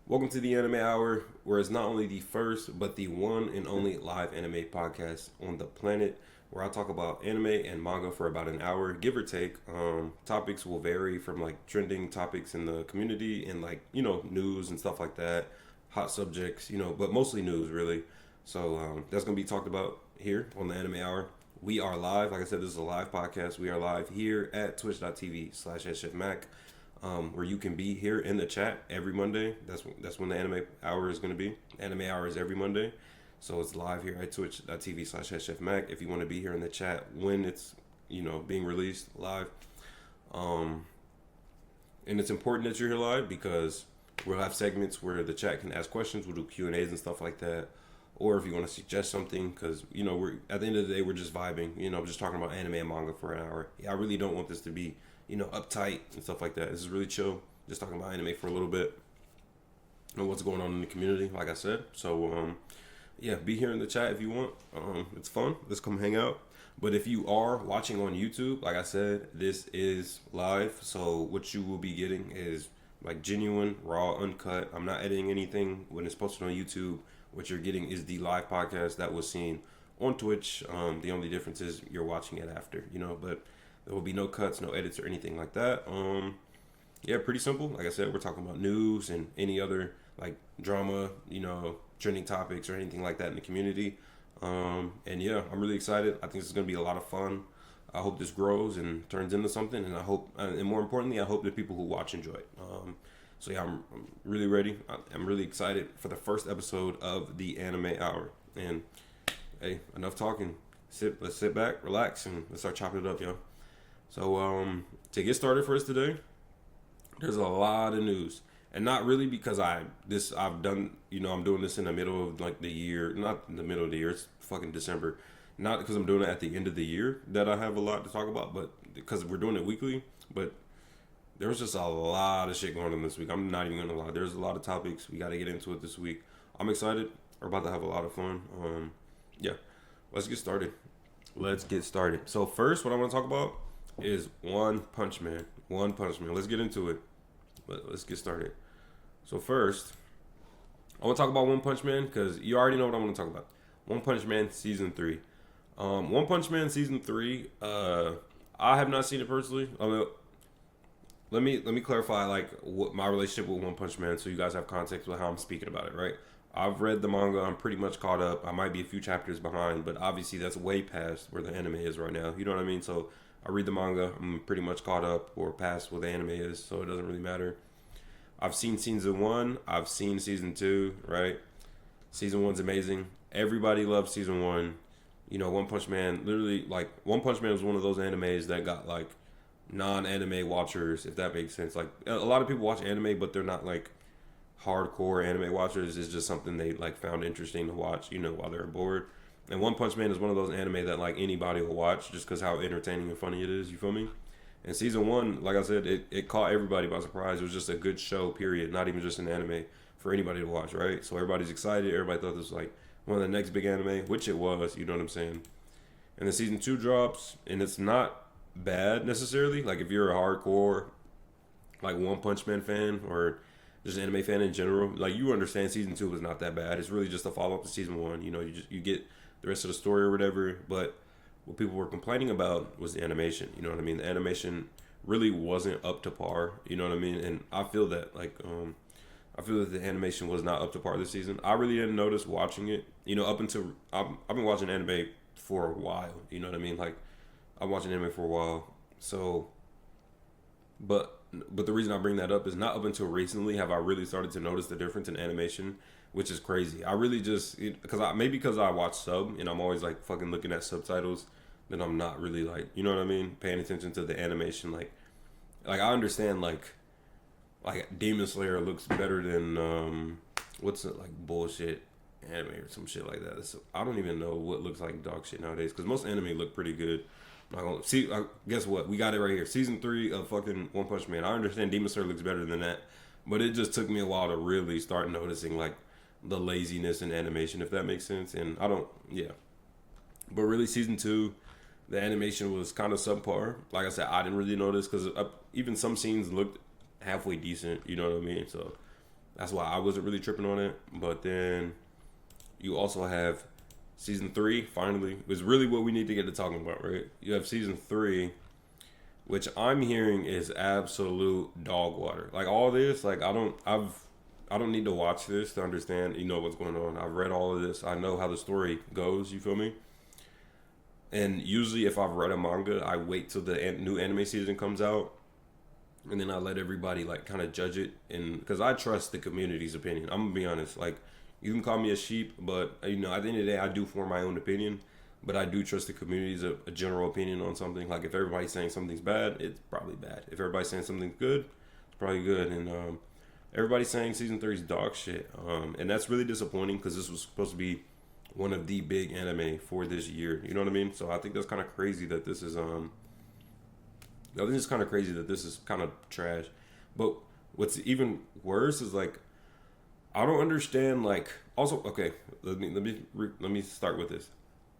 Welcome to the Anime Hour, where it's not only the first, but the one and only live anime podcast on the planet, where I talk about anime and manga for about an hour, give or take. Topics will vary from like trending topics in the community and news and stuff like that, hot subjects, but mostly news really. So that's going to be talked about here on the Anime Hour. We are live. Like I said, this is a live podcast. We are live here at twitch.tv/SFMac, where you can be here in the chat every Monday. That's when the Anime Hour is going to be. Anime Hour is every Monday. So it's live here at twitch.tv/SFMac if you want to be here in the chat when it's, being released live. And it's important that you're here live because we'll have segments where the chat can ask questions. We'll do Q&As and stuff like that. Or if you want to suggest something, because, we're at the end of the day, we're just vibing, just talking about anime and manga for an hour. I really don't want this to be, uptight and stuff like that. This is really chill, just talking about anime for a little bit and what's going on in the community, like I said. So, be here in the chat if you want. It's fun. Let's come hang out. But if you are watching on YouTube, like I said, this is live. So what you will be getting is like genuine, raw, uncut. I'm not editing anything when it's posted on YouTube. What you're getting is the live podcast that was seen on Twitch. The only difference is you're watching it after, but there will be no cuts, no edits or anything like that. Pretty simple. Like I said, we're talking about news and any other like drama, trending topics or anything like that in the community. I'm really excited. I think this is going to be a lot of fun. I hope this grows and turns into something, and I hope, and more importantly, I hope that people who watch enjoy it. I'm really ready. I'm really excited for the first episode of the Anime Hour. And hey, enough talking. Let's sit back, relax, and let's start chopping it up, yo. So to get started for us today, there's a lot of news, and not really because I've done, I'm doing this in the middle of like the year, not in the middle of the year. It's fucking December. Not because I'm doing it at the end of the year that I have a lot to talk about, but because we're doing it weekly. But there was just a lot of shit going on this week. I'm not even gonna lie. There's a lot of topics. We got to get into it this week. I'm excited. We're about to have a lot of fun. Let's get started. So first, what I want to talk about is One Punch Man. One Punch Man. Let's get into it. Let's get started. So first, I want to talk about One Punch Man because you already know what I want to talk about. One Punch Man Season 3. One Punch Man Season 3, I have not seen it personally. Let me clarify like what my relationship with One Punch Man so you guys have context with how I'm speaking about it, right? I've read the manga. I'm pretty much caught up. I might be a few chapters behind, but obviously that's way past where the anime is right now. You know what I mean? So I read the manga. I'm pretty much caught up or past where the anime is, so it doesn't really matter. I've seen season 1. I've seen season 2, right? Season 1's amazing. Everybody loves season 1. One Punch Man, literally, like, One Punch Man was one of those animes that got, like, non-anime watchers, if that makes sense. Like, a lot of people watch anime, but they're not, like, hardcore anime watchers. It's just something they, like, found interesting to watch, while they're bored. And One Punch Man is one of those anime that, like, anybody will watch just because how entertaining and funny it is, you feel me? And season 1, like I said, it caught everybody by surprise. It was just a good show, period. Not even just an anime for anybody to watch, right? So everybody's excited. Everybody thought this was, like, one of the next big anime, which it was, you know what I'm saying? And then season 2 drops, and it's not bad necessarily. Like if you're a hardcore like One Punch Man fan or just an anime fan in general, like you understand season 2 was not that bad. It's really just a follow up to season 1. You get the rest of the story or whatever. But what people were complaining about was the animation. You know what I mean? The animation really wasn't up to par. You know what I mean? And I feel that I feel that the animation was not up to par this season. I really didn't notice watching it. Up until I've been watching anime for a while. You know what I mean? Like I'm watching anime for a while. So, but the reason I bring that up is not up until recently have I really started to notice the difference in animation, which is crazy. I really just because I watch sub and I'm always like fucking looking at subtitles, then I'm not really like what I mean, paying attention to the animation. Like I understand like Demon Slayer looks better than what's it like bullshit anime or some shit like that. So I don't even know what looks like dog shit nowadays because most anime look pretty good. See, guess what? We got it right here. Season 3 of fucking One Punch Man. I understand Demon Slayer looks better than that, but it just took me a while to really start noticing like the laziness in animation, if that makes sense. And but really season 2, the animation was kind of subpar. Like I said, I didn't really notice because even some scenes looked halfway decent. You know what I mean? So That's why I wasn't really tripping on it. But then you also have season 3. Finally, is really what we need to get to talking about, right? You have season 3, which I'm hearing is absolute dog water. Like all this, like I don't need to watch this to understand, what's going on. I've read all of this. I know how the story goes. You feel me? And usually, if I've read a manga, I wait till the new anime season comes out, and then I let everybody like kind of judge it. And because I trust the community's opinion, I'm gonna be honest. Like, you can call me a sheep, but at the end of the day, I do form my own opinion. But I do trust the community's a general opinion on something. Like, if everybody's saying something's bad, it's probably bad. If everybody's saying something's good, it's probably good. And everybody's saying season 3 is dog shit, and that's really disappointing because this was supposed to be one of the big anime for this year. You know what I mean? So I think that's kind of crazy that this is I think it's kind of crazy that this is kind of trash. But what's even worse is like, I don't understand. Like, also, okay, let me start with this.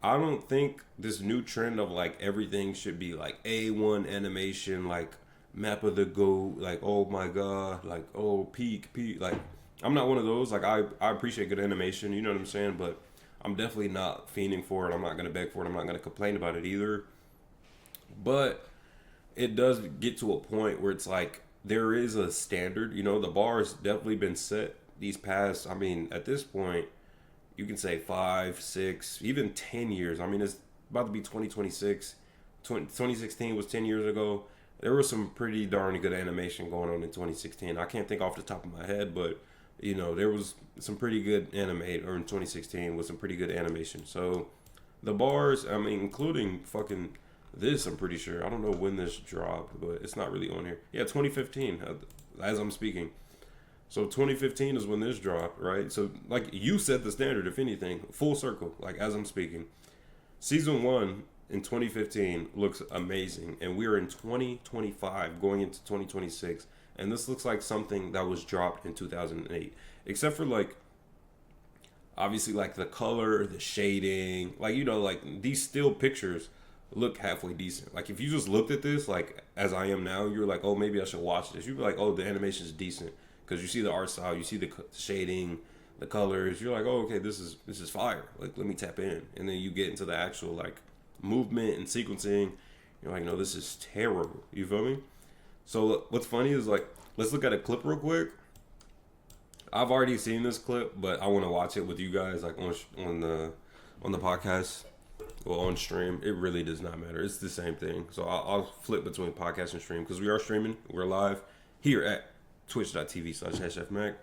I don't think this new trend of like everything should be like A1 animation, like map of the goat, like oh my god, like oh peak. Like, I'm not one of those. Like, I appreciate good animation, you know what I'm saying, but I'm definitely not fiending for it. I'm not gonna beg for it. I'm not gonna complain about it either. But it does get to a point where it's like there is a standard. The bar has definitely been set these past. I mean, at this point, you can say 5, 6, even 10 years. I mean, it's about to be 2026. 2016 was 10 years ago. There was some pretty darn good animation going on in 2016. I can't think off the top of my head, but there was some pretty good anime, or in 2016 with some pretty good animation. So the bars, I mean, including fucking this, I'm pretty sure. I don't know when this dropped, but it's not really on here. Yeah, 2015, as I'm speaking. So 2015 is when this dropped, right? So like you set the standard, if anything, full circle, like as I'm speaking. Season 1 in 2015 looks amazing, and we're in 2025 going into 2026. And this looks like something that was dropped in 2008. Except for, like, obviously, like, the color, the shading. Like, like, these still pictures look halfway decent. Like, if you just looked at this, like, as I am now, you're like, oh, maybe I should watch this. You'd be like, oh, the animation's decent. Because you see the art style, you see the shading, the colors. You're like, oh, okay, this is fire. Like, let me tap in. And then you get into the actual, like, movement and sequencing. You're like, no, this is terrible. You feel me? So what's funny is, like, let's look at a clip real quick. I've already seen this clip, but I want to watch it with you guys, like on the podcast, or on stream. It really does not matter. It's the same thing. So I'll flip between podcast and stream because we are streaming. We're live here at twitch.tv/HFMac,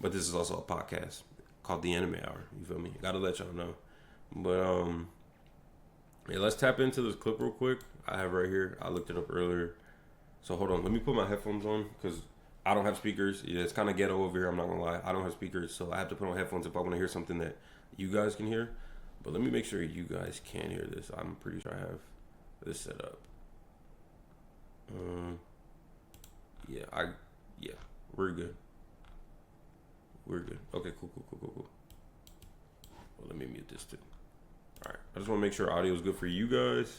but this is also a podcast called The Anime Hour. You feel me? Gotta let y'all know. But yeah, let's tap into this clip real quick. I have right here. I looked it up earlier. So hold on, let me put my headphones on because I don't have speakers. Yeah, it's kind of ghetto over here, I'm not gonna lie. I don't have speakers, so I have to put on headphones if I want to hear something that you guys can hear. But let me make sure you guys can hear this. I'm pretty sure I have this set up. Yeah, we're good. Okay, cool. Well, let me mute this too. All right, I just want to make sure audio is good for you guys.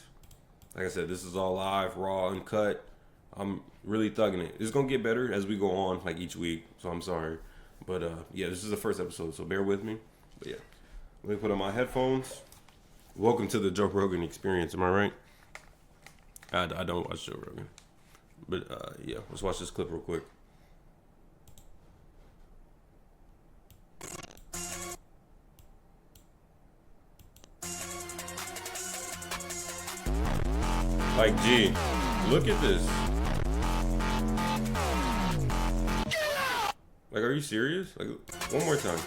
Like I said, this is all live, raw, uncut. I'm really thugging it. It's gonna get better as we go on, like each week. So I'm sorry, but yeah, this is the first episode, so bear with me. But yeah, let me put on my headphones. Welcome to the Joe Rogan experience. Am I right? I don't watch Joe Rogan, but yeah, let's watch this clip real quick. Like, gee, look at this. Like, are you serious? Like, one more time.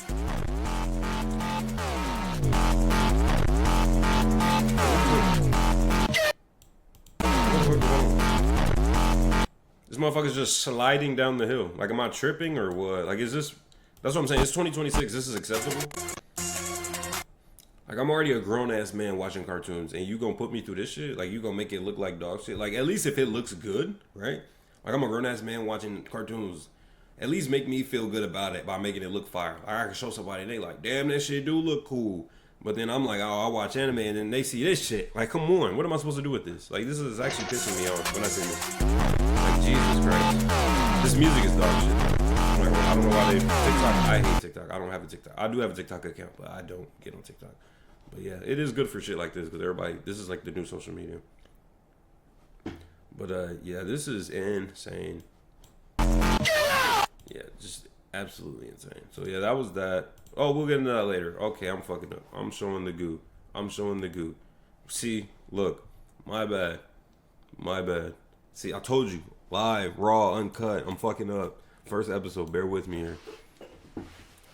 This motherfucker's just sliding down the hill. Like, am I tripping or what? Like, is this... That's what I'm saying. It's 2026. This is acceptable? Like, I'm already a grown-ass man watching cartoons, and you gonna put me through this shit? Like, you gonna make it look like dog shit? Like, at least if it looks good, right? Like, I'm a grown-ass man watching cartoons. At least make me feel good about it by making it look fire. Like, I can show somebody, and they like, damn, that shit do look cool. But then I'm like, oh, I watch anime, and then they see this shit. Like, come on, what am I supposed to do with this? Like, this is actually pissing me off when I see this. Like, Jesus Christ. This music is dog shit. I'm like, well, I don't know why they TikTok. I hate TikTok. I don't have a TikTok. I do have a TikTok account, but I don't get on TikTok. But yeah, it is good for shit like this because everybody. This is like the new social media. But yeah, this is insane. Yeah, just absolutely insane. So yeah, that was that. Oh, we'll get into that later. Okay, I'm fucking up. I'm showing the goo. I'm showing the goo. See, look, my bad. My bad. See, I told you, live, raw, uncut. I'm fucking up. First episode. Bear with me here.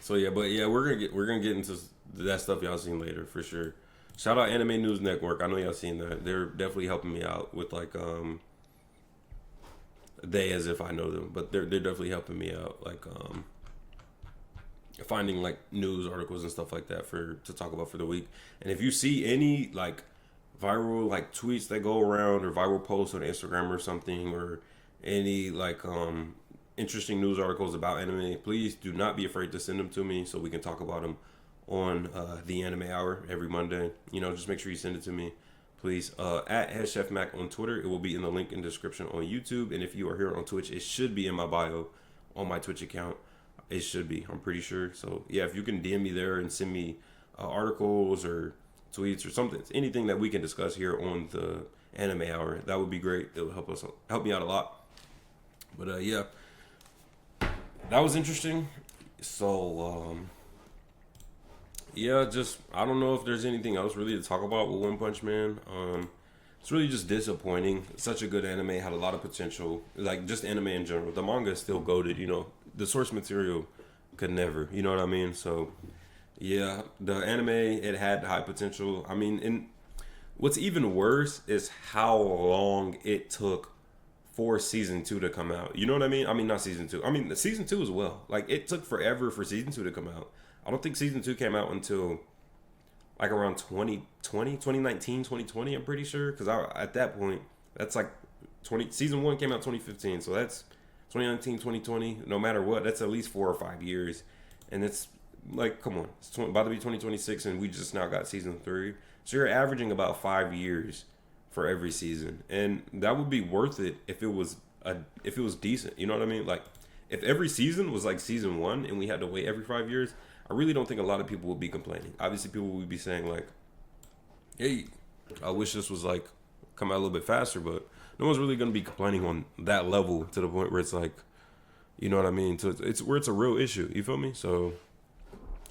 So yeah, but yeah, we're gonna get into that stuff y'all seen later for sure. Shout out Anime News Network. I know y'all seen that. They're definitely helping me out with like they as if I know them, but they're definitely helping me out like finding like news articles and stuff like that to talk about for the week. And if you see any like viral like tweets that go around or viral posts on Instagram or something or any like interesting news articles about anime, please do not be afraid to send them to me so we can talk about them on the Anime Hour every Monday. You know, just make sure you send it to me, please. At HeadChefMac on Twitter. It will be in the link in the description on YouTube. And if you are here on Twitch, it should be in my bio on my Twitch account. It should be. I'm pretty sure. So yeah, if you can DM me there and send me articles or tweets or something, anything that we can discuss here on the Anime Hour, that would be great. It would help me out a lot. But yeah, that was interesting. So yeah, just I don't know if there's anything else really to talk about with One Punch Man. It's really just disappointing. It's such a good anime, had a lot of potential. Like just anime in general. The manga is still goated, you know. The source material could never, you know what I mean? So yeah, the anime, it had high potential. I mean, and what's even worse is how long it took for season 2 to come out. You know what I mean? I mean, not season 2. I mean, the season 2 as well. Like, it took forever for season 2 to come out. I don't think season 2 came out until like around 2019, 2020, I'm pretty sure. Because at that point, that's like season 1 came out 2015. So that's 2019, 2020. No matter what, that's at least 4 or 5 years. And it's like, come on. It's about to be 2026 and we just now got season 3. So you're averaging about 5 years for every season. And that would be worth it if it was decent. You know what I mean? Like, if every season was like season 1 and we had to wait every 5 years, I really don't think a lot of people would be complaining. Obviously, people would be saying like, hey, I wish this was like come out a little bit faster, but no one's really going to be complaining on that level to the point where it's like, you know what I mean? So it's where it's a real issue. You feel me? So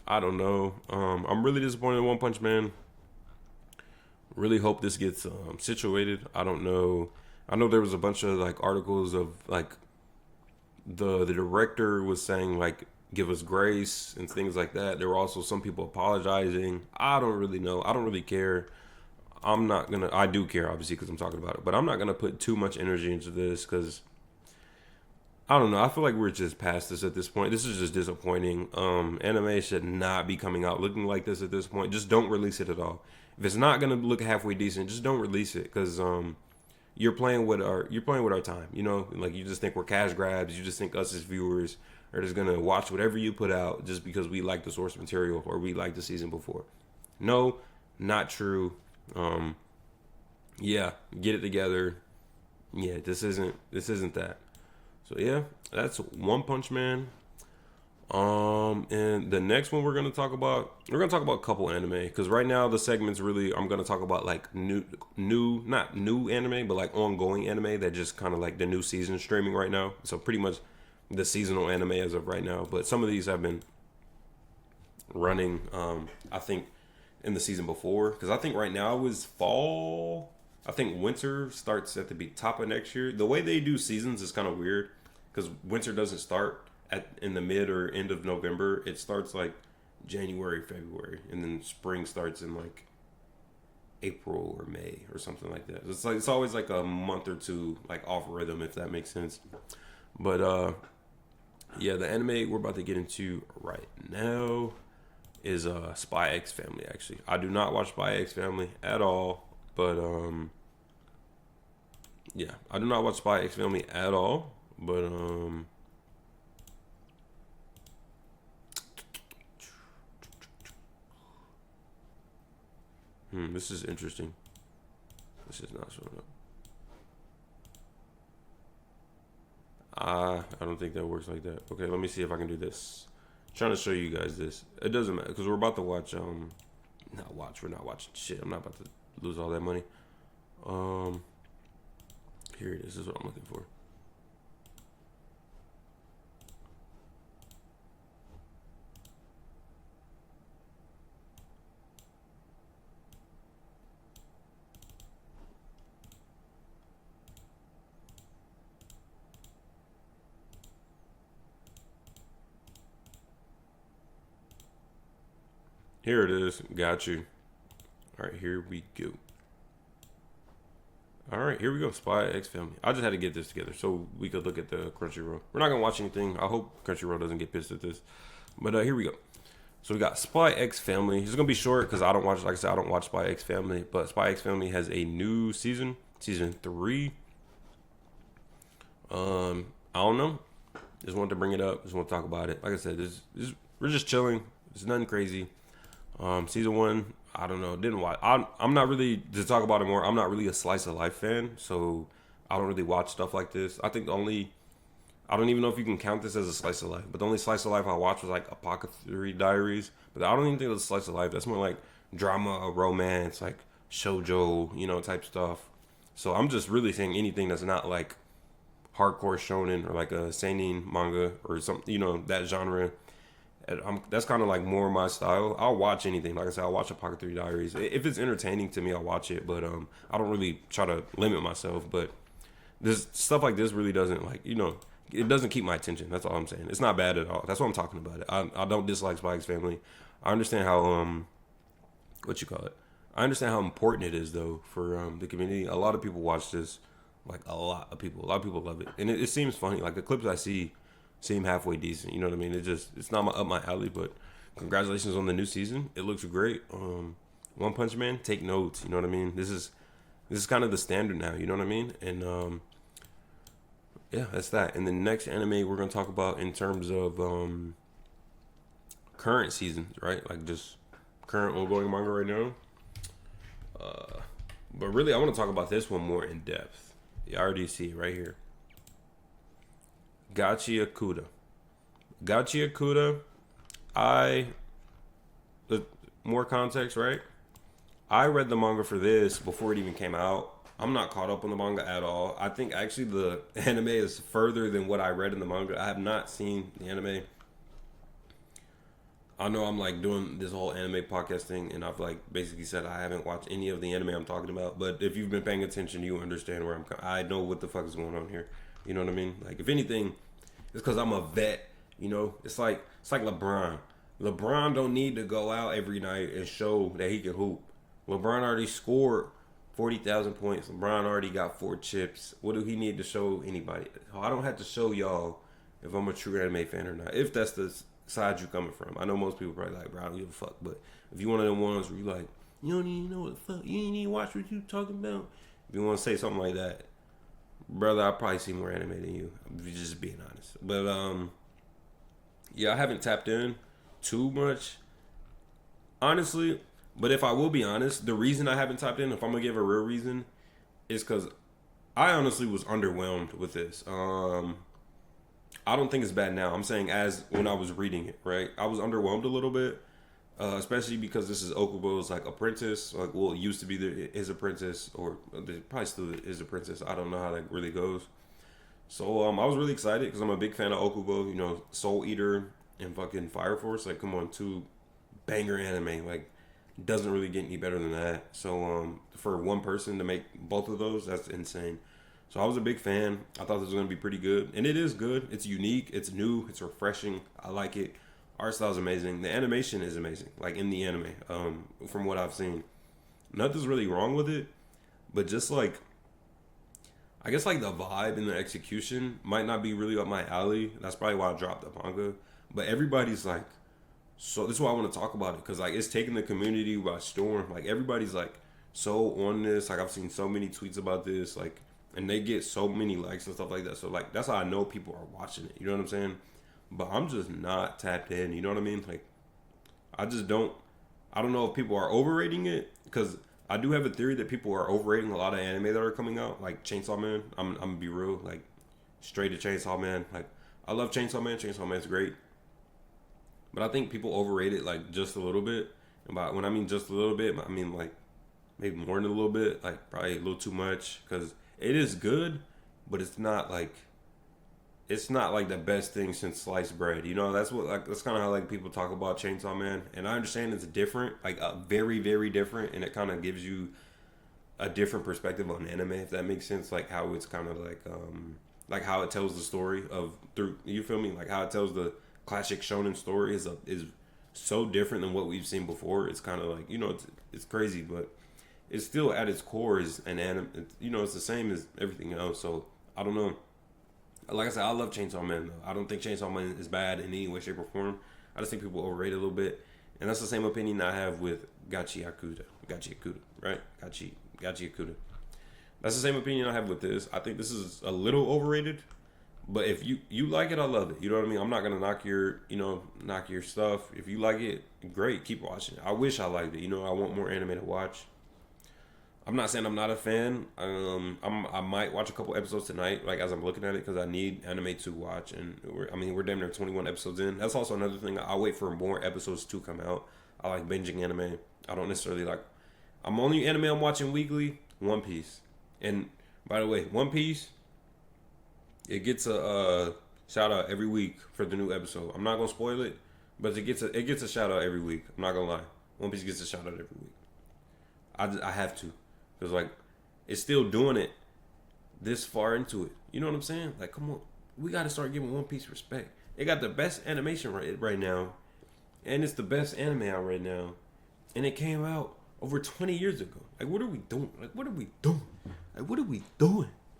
I don't know. I'm really disappointed in One Punch Man. Really hope this gets situated. I don't know. I know there was a bunch of like articles of like the director was saying like give us grace and things like that. There were also some people apologizing. I don't really know. I don't really care. I do care obviously because I'm talking about it, but I'm not gonna put too much energy into this because I don't know. I feel like we're just past this at this point. This is just disappointing. Anime should not be coming out looking like this at this point. Just don't release it at all. If it's not gonna look halfway decent, just don't release it because you're playing with our time. You know, like you just think we're cash grabs. You just think us as viewers are just gonna watch whatever you put out just because we like the source material or we like the season before. No, not true. Yeah, get it together. Yeah, this isn't that. So yeah, that's One Punch Man. And the next one we're gonna talk about a couple anime because right now the segment's really I'm gonna talk about like not new anime but like ongoing anime that just kind of like the new season streaming right now. So pretty much the seasonal anime as of right now. But some of these have been running. I think in the season before because I think right now it was fall. I think winter starts at the top of next year. The way they do seasons is kind of weird because winter doesn't start in the mid or end of November. It starts like January, February, and then spring starts in like April or May or something like that. It's always like a month or two like off rhythm, if that makes sense. But yeah, the anime we're about to get into right now is Spy X Family. Actually, I do not watch Spy X Family at all, but yeah, I do not watch Spy X Family at all, but this is interesting. This is not showing up. I don't think that works like that. Okay, let me see if I can do this. Trying to show you guys this. It doesn't matter because we're about to watch. Not watch. We're not watching shit. I'm not about to lose all that money. Here it is. This is what I'm looking for. Here it is. Got you. All right, here we go. All right, here we go. Spy X Family. I just had to get this together so we could look at the Crunchyroll. We're not gonna watch anything. I hope Crunchyroll doesn't get pissed at this. But here we go. So we got Spy X Family. It's gonna be short because I don't watch. Like I said, I don't watch Spy X Family. But Spy X Family has a new season, season 3. I don't know. Just wanted to bring it up. Just want to talk about it. Like I said, we're just chilling. It's nothing crazy. Season 1, I don't know. Didn't watch. I'm not really, to talk about it more, I'm not really a slice of life fan, so I don't really watch stuff like this. I think I don't even know if you can count this as a slice of life, but the only slice of life I watched was like Apothecary Diaries, but I don't even think it was a slice of life. That's more like drama, romance, like shoujo, type stuff. So I'm just really saying anything that's not like hardcore shonen or like a seinen manga or something, that genre. That's kind of like more my style. I'll watch anything. Like I said, I'll watch Apothecary Diaries. If it's entertaining to me, I'll watch it. But I don't really try to limit myself. But this stuff like this really doesn't it doesn't keep my attention. That's all I'm saying. It's not bad at all. That's what I'm talking about. I don't dislike Spy X Family. I understand how what you call it. I understand how important it is though for the community. A lot of people watch this. Like a lot of people love it, and it seems funny. Like the clips I see seem halfway decent. You know what I mean? It's not up my alley, but congratulations on the new season. It looks great. One Punch Man, take notes. You know what I mean? This is kind of the standard now. You know what I mean? And yeah, that's that. And the next anime we're gonna talk about in terms of current seasons, right? Like just current ongoing manga right now. But really, I want to talk about this one more in depth. You already see it right here. Gachi Akuda. More context, right? I read the manga for this before it even came out. I'm not caught up on the manga at all. I think actually the anime is further than what I read in the manga. I have not seen the anime. I know I'm like doing this whole anime podcast thing, and I've like basically said I haven't watched any of the anime I'm talking about. But if you've been paying attention, you understand where I know what the fuck is going on here. You know what I mean? Like if anything, it's because I'm a vet. It's like LeBron. LeBron don't need to go out every night and show that he can hoop. LeBron already scored 40,000 points. LeBron already got 4 chips. What do he need to show anybody? I don't have to show y'all if I'm a true anime fan or not. If that's the side you coming from. I know most people probably like, bro, I don't give a fuck. But if you one of them ones where you like, you don't even know what the fuck, you ain't even watch what you talking about. If you want to say something like that, brother, I probably see more anime than you. I'm just being honest. But yeah, I haven't tapped in too much, honestly. But if I will be honest, the reason I haven't tapped in, if I'm gonna give a real reason, is because I honestly was underwhelmed with this. I don't think it's bad now. I'm saying as when I was reading it, right? I was underwhelmed a little bit, especially because this is Okubo's like apprentice. Like, well, it used to be his apprentice, or probably still his apprentice. I don't know how that really goes. So I was really excited because I'm a big fan of Okubo. Soul Eater and fucking Fire Force. Like, come on, 2 banger anime. Like, doesn't really get any better than that. So for one person to make both of those, that's insane. So I was a big fan. I thought this was going to be pretty good. And it is good. It's unique. It's new. It's refreshing. I like it. Art style is amazing. The animation is amazing. Like in the anime, from what I've seen. Nothing's really wrong with it. But just like, I guess like the vibe and the execution might not be really up my alley. That's probably why I dropped the manga. But everybody's like, so this is why I want to talk about it. Because like it's taking the community by storm. Like everybody's like so on this. Like I've seen so many tweets about this. Like, and they get so many likes and stuff like that. So, like, that's how I know people are watching it. You know what I'm saying? But I'm just not tapped in. You know what I mean? Like, I don't know if people are overrating it. Because I do have a theory that people are overrating a lot of anime that are coming out. Like, Chainsaw Man. I'm going to be real. Like, straight to Chainsaw Man. Like, I love Chainsaw Man. Chainsaw Man's great. But I think people overrate it, like, just a little bit. And when I mean just a little bit, I mean, like, maybe more than a little bit. Like, probably a little too much. Because it is good, but it's not, like the best thing since sliced bread. You know, that's kind of how, like, people talk about Chainsaw Man. And I understand it's different, like, very, very different. And it kind of gives you a different perspective on anime, if that makes sense. Like, how it's kind of like how it tells the story you feel me? Like, how it tells the classic shonen story is so different than what we've seen before. It's kind of like, you know, it's crazy, but it's still at its core is an anime. You know, it's the same as everything else. So I don't know. Like I said, I love Chainsaw Man though. I don't think Chainsaw Man is bad in any way, shape, or form. I just think people overrate it a little bit, and that's the same opinion I have with Gachi Yakuta, right? Gachi Yakuta. That's the same opinion I have with this. I think this is a little overrated. But if you like it, I love it. You know what I mean? I'm not gonna knock your stuff. If you like it, great, keep watching. I wish I liked it. You know, I want more anime to watch. I'm not saying I'm not a fan. I might watch a couple episodes tonight, like as I'm looking at it, because I need anime to watch. And we're damn near 21 episodes in. That's also another thing. I'll wait for more episodes to come out. I like binging anime. I don't necessarily like. Only anime I'm watching weekly, One Piece. And by the way, One Piece, it gets a shout out every week for the new episode. I'm not gonna spoil it, but it gets a shout out every week. I'm not gonna lie. One Piece gets a shout out every week. I have to, because like it's still doing it this far into it. You know what I'm saying? Like, come on, we got to start giving One Piece respect. It got the best animation right now, and it's the best anime out right now, and it came out over 20 years ago. Like, what are we doing?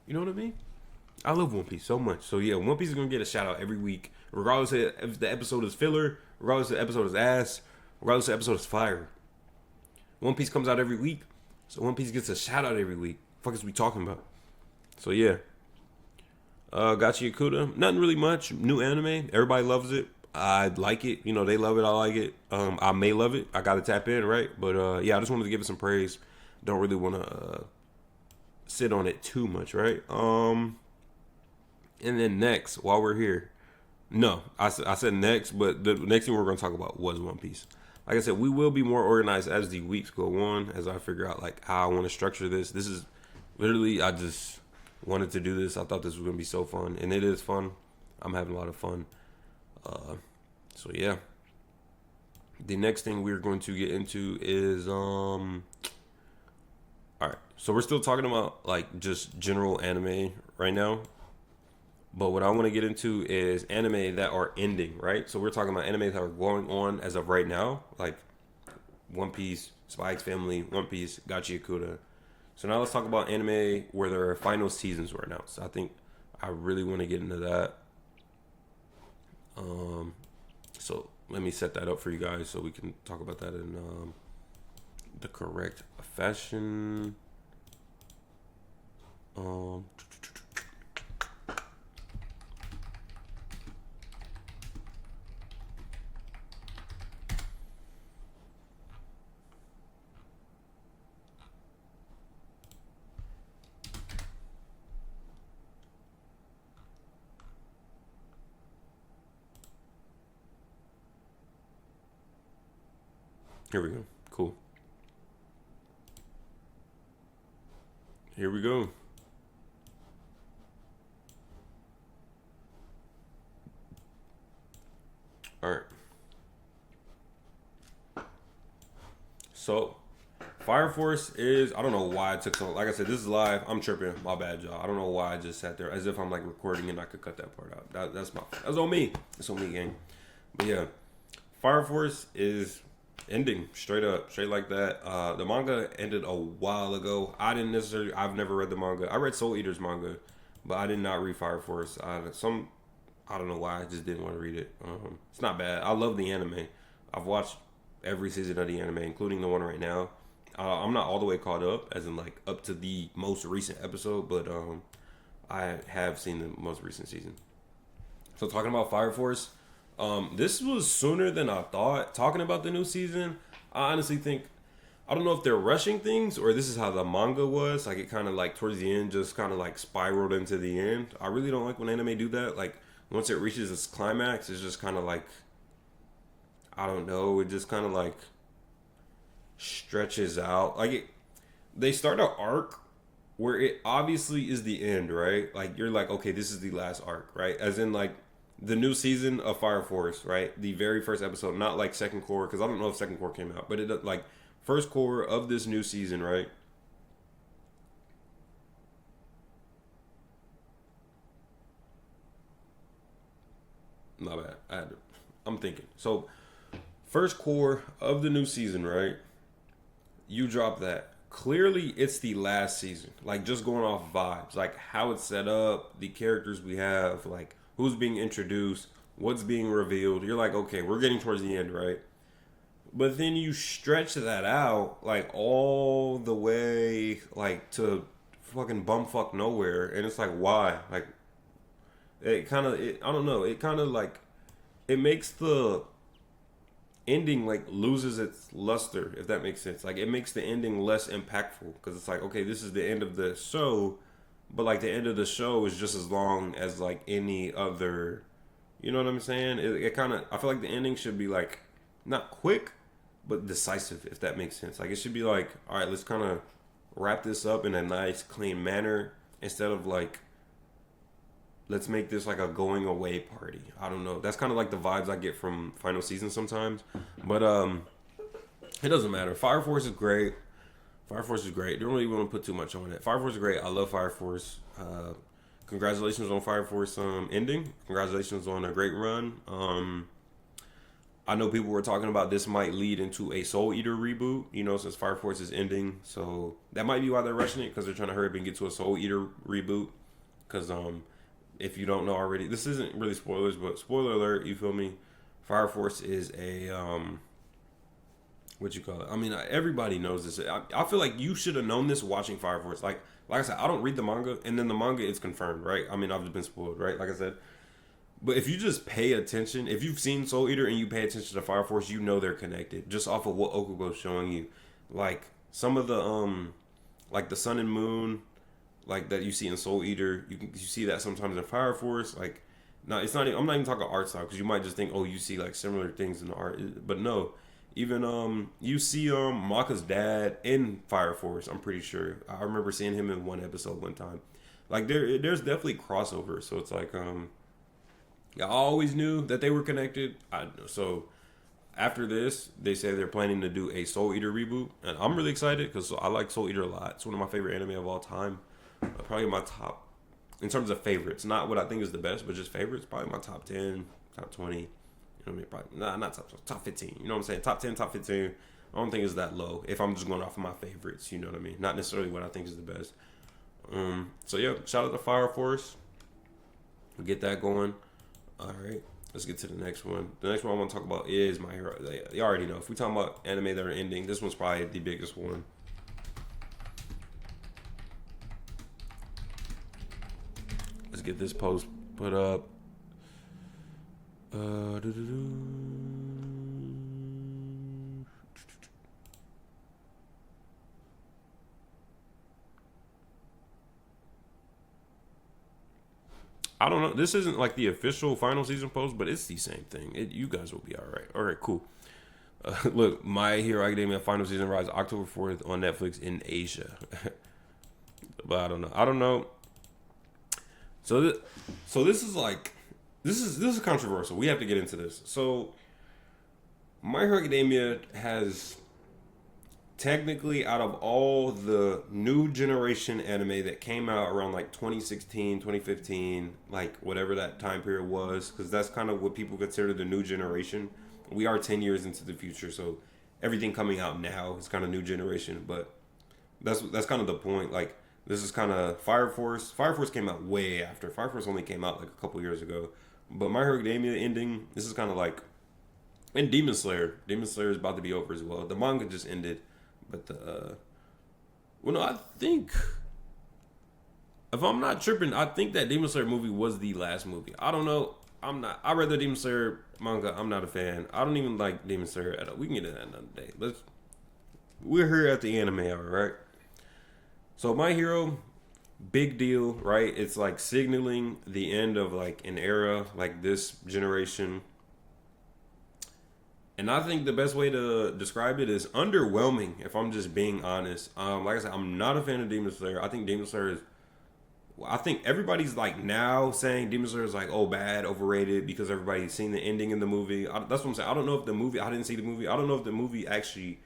You know what I mean? I love One Piece so much. So yeah, One Piece is gonna get a shout out every week, regardless of if the episode is filler, regardless if the episode is ass, regardless if the episode is fire. One Piece comes out every week, so One Piece gets a shout out every week. What the fuck is we talking about? So yeah, Gachi Yakuta, nothing really much. New anime, everybody loves it. I like it. You know, they love it. I like it. I may love it. I gotta tap in, right? But yeah, I just wanted to give it some praise. Don't really want to sit on it too much, right? And then next, while we're here, no, I said next, but the next thing we're going to talk about was One Piece. Like I said, we will be more organized as the weeks go on, as I figure out like how I want to structure this. This is literally, I just wanted to do this. I thought this was going to be so fun, and it is fun. I'm having a lot of fun. So yeah, the next thing we're going to get into is all right. So we're still talking about like just general anime right now. But what I want to get into is anime that are ending, right? So we're talking about anime that are going on as of right now, like One Piece, Spy X Family, One Piece, Gachi Yakuta. So now let's talk about anime where their final seasons were announced. So I think I really want to get into that. So let me set that up for you guys so we can talk about that in the correct fashion. Here we go. Cool. Here we go. All right. So, Fire Force is, I don't know why it took so long. Like I said, this is live. I'm tripping. My bad, y'all. I don't know why I just sat there as if I'm like recording and I could cut that part out. That's on me. It's on me, gang. But yeah, Fire Force is ending straight like that. The manga ended a while ago. I've never read the manga. I read Soul Eater's manga, but I did not read Fire Force. I don't know why. I just didn't want to read it. It's not bad. I love the anime. I've watched every season of the anime, including the one right now. I'm not all the way caught up, as in like up to the most recent episode, but I have seen the most recent season. So talking about Fire Force, this was sooner than I thought. Talking about the new season, I honestly think I don't know if they're rushing things or this is how the manga was. Like it kind of like towards the end just kind of like spiraled into the end. I really don't like when anime do that. Like once it reaches its climax, it's just kind of like I don't know. It just kind of like stretches out. Like they start an arc where it obviously is the end, right? Like you're like, okay, this is the last arc, right? As in like the new season of Fire Force, right? The very first episode, not like second core, because I don't know if second core came out, but it like first core of this new season, right? Not bad. I'm thinking. So first core of the new season, right? You drop that. Clearly, it's the last season. Like just going off vibes, like how it's set up, the characters we have, like who's being introduced, what's being revealed. You're like, okay, we're getting towards the end, right? But then you stretch that out like all the way like to fucking bumfuck nowhere, and it's like why? Like it kind of, I don't know. It kind of like it makes the ending like loses its luster, if that makes sense. Like it makes the ending less impactful because it's like okay, this is the end of the show, but like the end of the show is just as long as like any other. You know what I'm saying? It kind of I feel like the ending should be like not quick, but decisive, if that makes sense. Like it should be like all right, let's kind of wrap this up in a nice, clean manner instead of like let's make this like a going away party. I don't know. That's kind of like the vibes I get from final season sometimes. But it doesn't matter. Fire Force is great. Fire Force is great. Don't really want to put too much on it. Fire Force is great. I love Fire Force. Congratulations on Fire Force ending. Congratulations on a great run. I know people were talking about this might lead into a Soul Eater reboot, you know, since Fire Force is ending. So that might be why they're rushing it, because they're trying to hurry up and get to a Soul Eater reboot. Because if you don't know already, this isn't really spoilers, but spoiler alert, you feel me? Fire Force is a what you call it? I mean, everybody knows this. I feel like you should have known this watching Fire Force. Like I said, I don't read the manga, and then the manga is confirmed, right? I mean, I've been spoiled, right? Like I said, but if you just pay attention, if you've seen Soul Eater and you pay attention to Fire Force, you know they're connected just off of what Okubo's showing you. Like some of the like the Sun and Moon, like that you see in Soul Eater, you see that sometimes in Fire Force. Like, no, it's not. I'm not even talking art style because you might just think, oh, you see like similar things in the art, but no. Even you see Maka's dad in Fire Force. I'm pretty sure. I remember seeing him in one episode one time. Like there's definitely crossover. So it's like I always knew that they were connected. So after this, they say they're planning to do a Soul Eater reboot, and I'm really excited because I like Soul Eater a lot. It's one of my favorite anime of all time. Probably my top in terms of favorites. Not what I think is the best, but just favorites. Probably my top 10, top 20. You know what I mean? Probably not top 15. You know what I'm saying? Top 10, top 15. I don't think it's that low. If I'm just going off of my favorites, you know what I mean? Not necessarily what I think is the best. So yeah, shout out to Fire Force. We'll get that going. All right, let's get to the next one. The next one I want to talk about is My Hero. You already know. If we talking about anime that are ending, this one's probably the biggest one. Let's get this post put up. I don't know. This isn't like the official final season post, but it's the same thing. You guys will be all right. All right, cool. Look, My Hero Academia final season rises October 4th on Netflix in Asia. But I don't know. So this is like this is controversial. We have to get into this. So My Hero Academia has technically, out of all the new generation anime that came out around like 2016, 2015, like whatever that time period was, because that's kind of what people consider the new generation. We are 10 years into the future, so everything coming out now is kind of new generation. But that's kind of the point. Like this is kind of Fire Force. Fire Force came out way after. Fire Force only came out like a couple years ago. But My Hero Academia ending, this is kind of like, and Demon Slayer. Demon Slayer is about to be over as well. The manga just ended. But well, no, I think, if I'm not tripping, I think that Demon Slayer movie was the last movie. I don't know. I read the Demon Slayer manga. I'm not a fan. I don't even like Demon Slayer at all. We can get into that another day. we're here at the anime hour, right? So My Hero, big deal, right? It's like signaling the end of like an era, like this generation. And I think the best way to describe it is underwhelming. If I'm just being honest, like I said, I'm not a fan of Demon Slayer. I think Demon Slayer is. I think everybody's like now saying Demon Slayer is like, oh, bad, overrated because everybody's seen the ending in the movie. That's what I'm saying. I don't know if the movie. I didn't see the movie. I don't know if the movie actually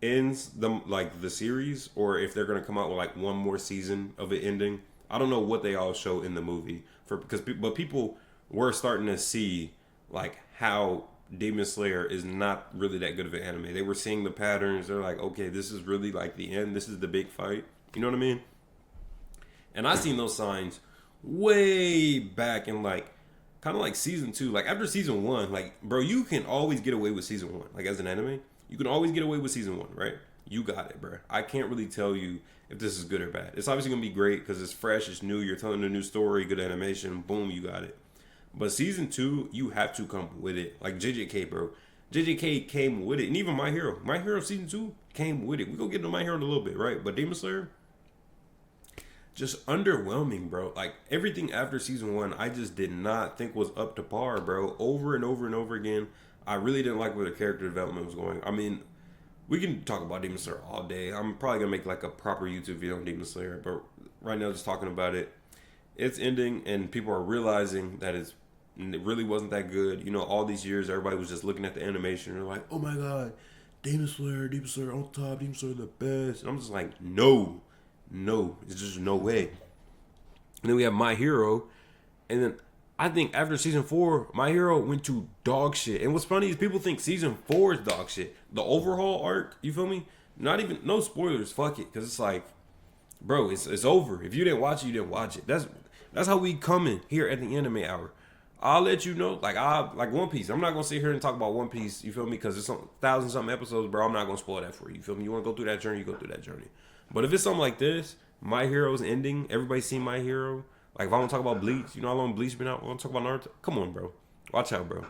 ends the series, or if they're gonna come out with like one more season of it ending. I don't know what they all show in the movie but people were starting to see like how Demon Slayer is not really that good of an anime. They were seeing the patterns. They're like, okay, this is really like the end. This is the big fight. You know what I mean? And I seen those signs way back in like kind of like season 2. Like after season 1, like bro, you can always get away with season 1. Like as an anime, you can always get away with season 1, right? You got it, bro. I can't really tell you if this is good or bad. It's obviously gonna be great because it's fresh, it's new. You're telling a new story, good animation. Boom, you got it. But season 2, you have to come with it. Like JJK, bro. JJK came with it, and even My Hero season 2 came with it. We gonna get into My Hero in a little bit, right? But Demon Slayer, just underwhelming, bro. Like everything after season 1, I just did not think was up to par, bro. Over and over and over again. I really didn't like where the character development was going. I mean, we can talk about Demon Slayer all day. I'm probably gonna make like a proper YouTube video on Demon Slayer, but right now just talking about it, it's ending and people are realizing that it really wasn't that good. You know, all these years everybody was just looking at the animation and they're like, oh my god, Demon Slayer on top, Demon Slayer the best. And I'm just like, no, it's just no way. And then we have My Hero, and then I think after season 4, My Hero went to dog shit. And what's funny is people think season 4 is dog shit. The overhaul arc, you feel me? Not even, no spoilers, fuck it. Because it's like, bro, it's over. If you didn't watch it, you didn't watch it. That's how we coming here at the anime hour. I'll let you know, like One Piece. I'm not going to sit here and talk about One Piece, you feel me? Because it's 1,000-something episodes, bro. I'm not going to spoil that for you, you feel me? You want to go through that journey, you go through that journey. But if it's something like this, My Hero's ending, everybody's seen My Hero. Like, if I want to talk about Bleach, you know how long Bleach been out? I want to talk about Naruto? Come on, bro. Watch out, bro.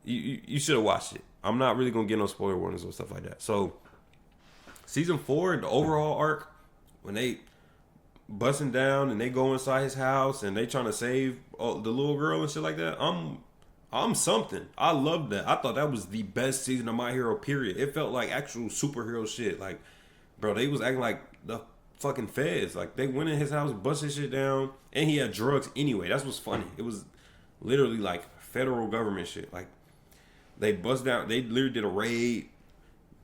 You should have watched it. I'm not really going to get no spoiler warnings or stuff like that. So, season 4, the overall arc, when they busting down and they go inside his house and they trying to save the little girl and shit like that, I'm something. I loved that. I thought that was the best season of My Hero, period. It felt like actual superhero shit. Like, bro, they was acting like the fucking feds. Like, they went in his house, busted shit down, and he had drugs anyway. That's what's funny. It was literally like federal government shit. Like, they bust down, they literally did a raid,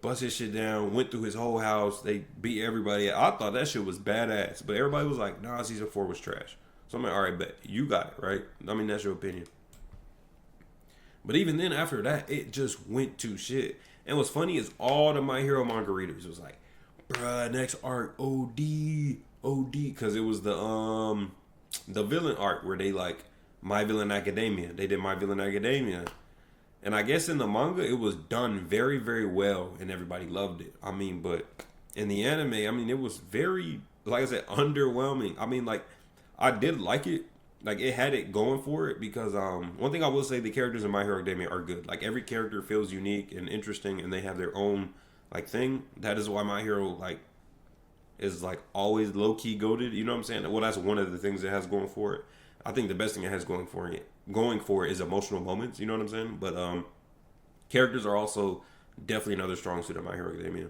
bust his shit down, went through his whole house, they beat everybody. I thought that shit was badass, but everybody was like, nah, season 4 was trash. So I'm like, all right, bet, you got it, right? I mean, that's your opinion. But even then, after that, it just went to shit. And what's funny is all the My Hero manga readers was like, bruh, next arc, OD, because it was the villain arc where they like My Villain Academia. They did My Villain Academia. And I guess in the manga, it was done very, very well, and everybody loved it. I mean, but in the anime, I mean, it was very, like I said, underwhelming. I mean, like, I did like it. Like, it had it going for it because one thing I will say, the characters in My Hero Academia are good. Like, every character feels unique and interesting, and they have their own, like, thing. That is why My Hero, like, is, like, always low-key goated. You know what I'm saying? Well, that's one of the things it has going for it. I think the best thing it has going for it is emotional moments. You know what I'm saying? But characters are also definitely another strong suit of My Hero Academia.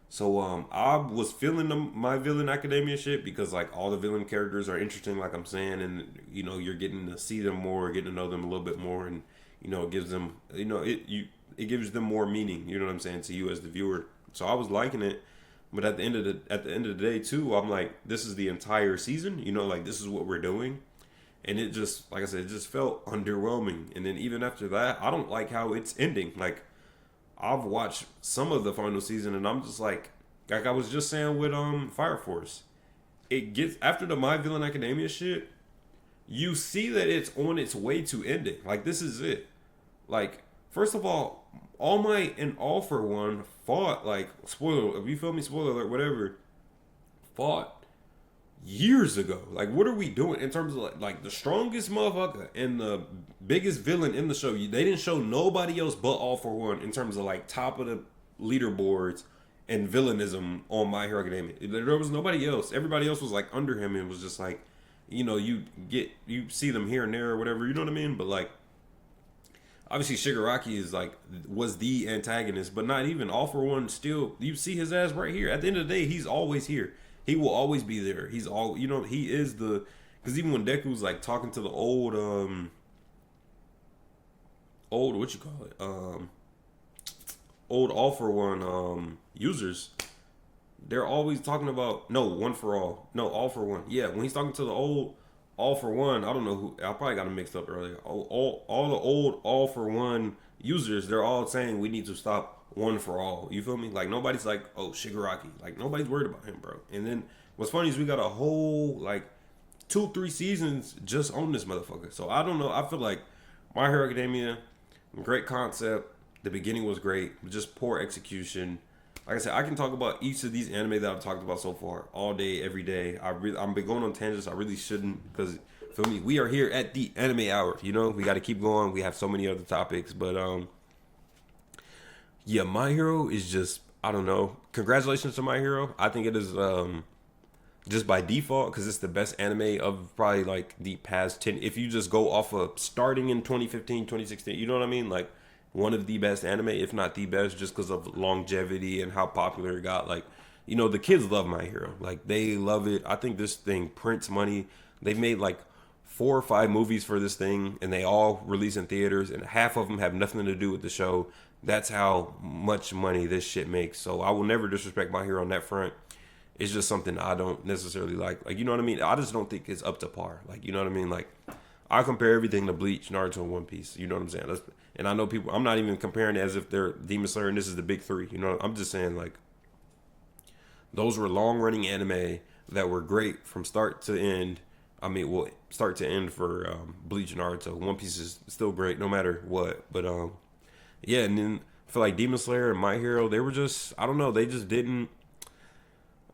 So I was feeling My Villain Academia shit because like all the villain characters are interesting, like I'm saying, and you know you're getting to see them more, getting to know them a little bit more, and you know it gives them, you know, it gives them more meaning. You know what I'm saying, to you as the viewer. So I was liking it, but at the end of the day too, I'm like, this is the entire season. You know, like this is what we're doing. And it just, like I said, it just felt underwhelming. And then even after that, I don't like how it's ending. Like, I've watched some of the final season, and I'm just like I was just saying with Fire Force. It gets, after the My Villain Academia shit, you see that it's on its way to ending. Like, this is it. Like, first of all Might and All For One fought, like, spoiler, if you feel me, spoiler alert, whatever, fought years ago. Like, what are we doing in terms of like the strongest motherfucker and the biggest villain in the show? They didn't show nobody else but All For One in terms of like top of the leaderboards and villainism on My Hero Academia. There was nobody else. Everybody else was like under him and was just like, you see them here and there or whatever. You know what I mean? But like, obviously Shigaraki is like was the antagonist, but not even All For One. Still, you see his ass right here. At the end of the day, he's always here. He will always be there. He's all he is the because even when Deku's like talking to the old what you call it old All For One users, they're always talking about One For All, All For One. Yeah, when he's talking to the old All For One, I don't know who. I probably got them mixed up earlier. All the old All For One users, they're all saying we need to stop One For All. You feel me? Like nobody's like, oh, Shigaraki. Like nobody's worried about him, bro. And then what's funny is we got a whole like 2-3 seasons just on this motherfucker. So I don't know. I feel like My Hero Academia, great concept. The beginning was great, just poor execution. Like I said, I can talk about each of these anime that I've talked about so far all day, every day. I'm been going on tangents. I really shouldn't because for me, we are here at the anime hour. We got to keep going. We have so many other topics, but yeah, My Hero is just I don't know. Congratulations to My Hero. I think it is just by default because it's the best anime of probably like the past 10. If you just go off of starting in 2015, 2016, you know what I mean? Like one of the best anime, if not the best, just because of longevity and how popular it got. Like, the kids love My Hero. Like, they love it. I think this thing prints money. They made like 4 or 5 movies for this thing, and they all release in theaters, and half of them have nothing to do with the show. That's how much money this shit makes. So I will never disrespect My Hero on that front. It's just something I don't necessarily like. Like, you know what I mean? I just don't think it's up to par. Like, you know what I mean? Like, I compare everything to Bleach, Naruto, and One Piece. You know what I'm saying? And I know people, I'm not even comparing it as if they're Demon Slayer and this is the big 3. I'm just saying, like, those were long-running anime that were great from start to end. I mean, well, start to end for Bleach and Naruto. One Piece is still great no matter what. But, yeah, and then I feel like Demon Slayer and My Hero, they were just, I don't know, they just didn't.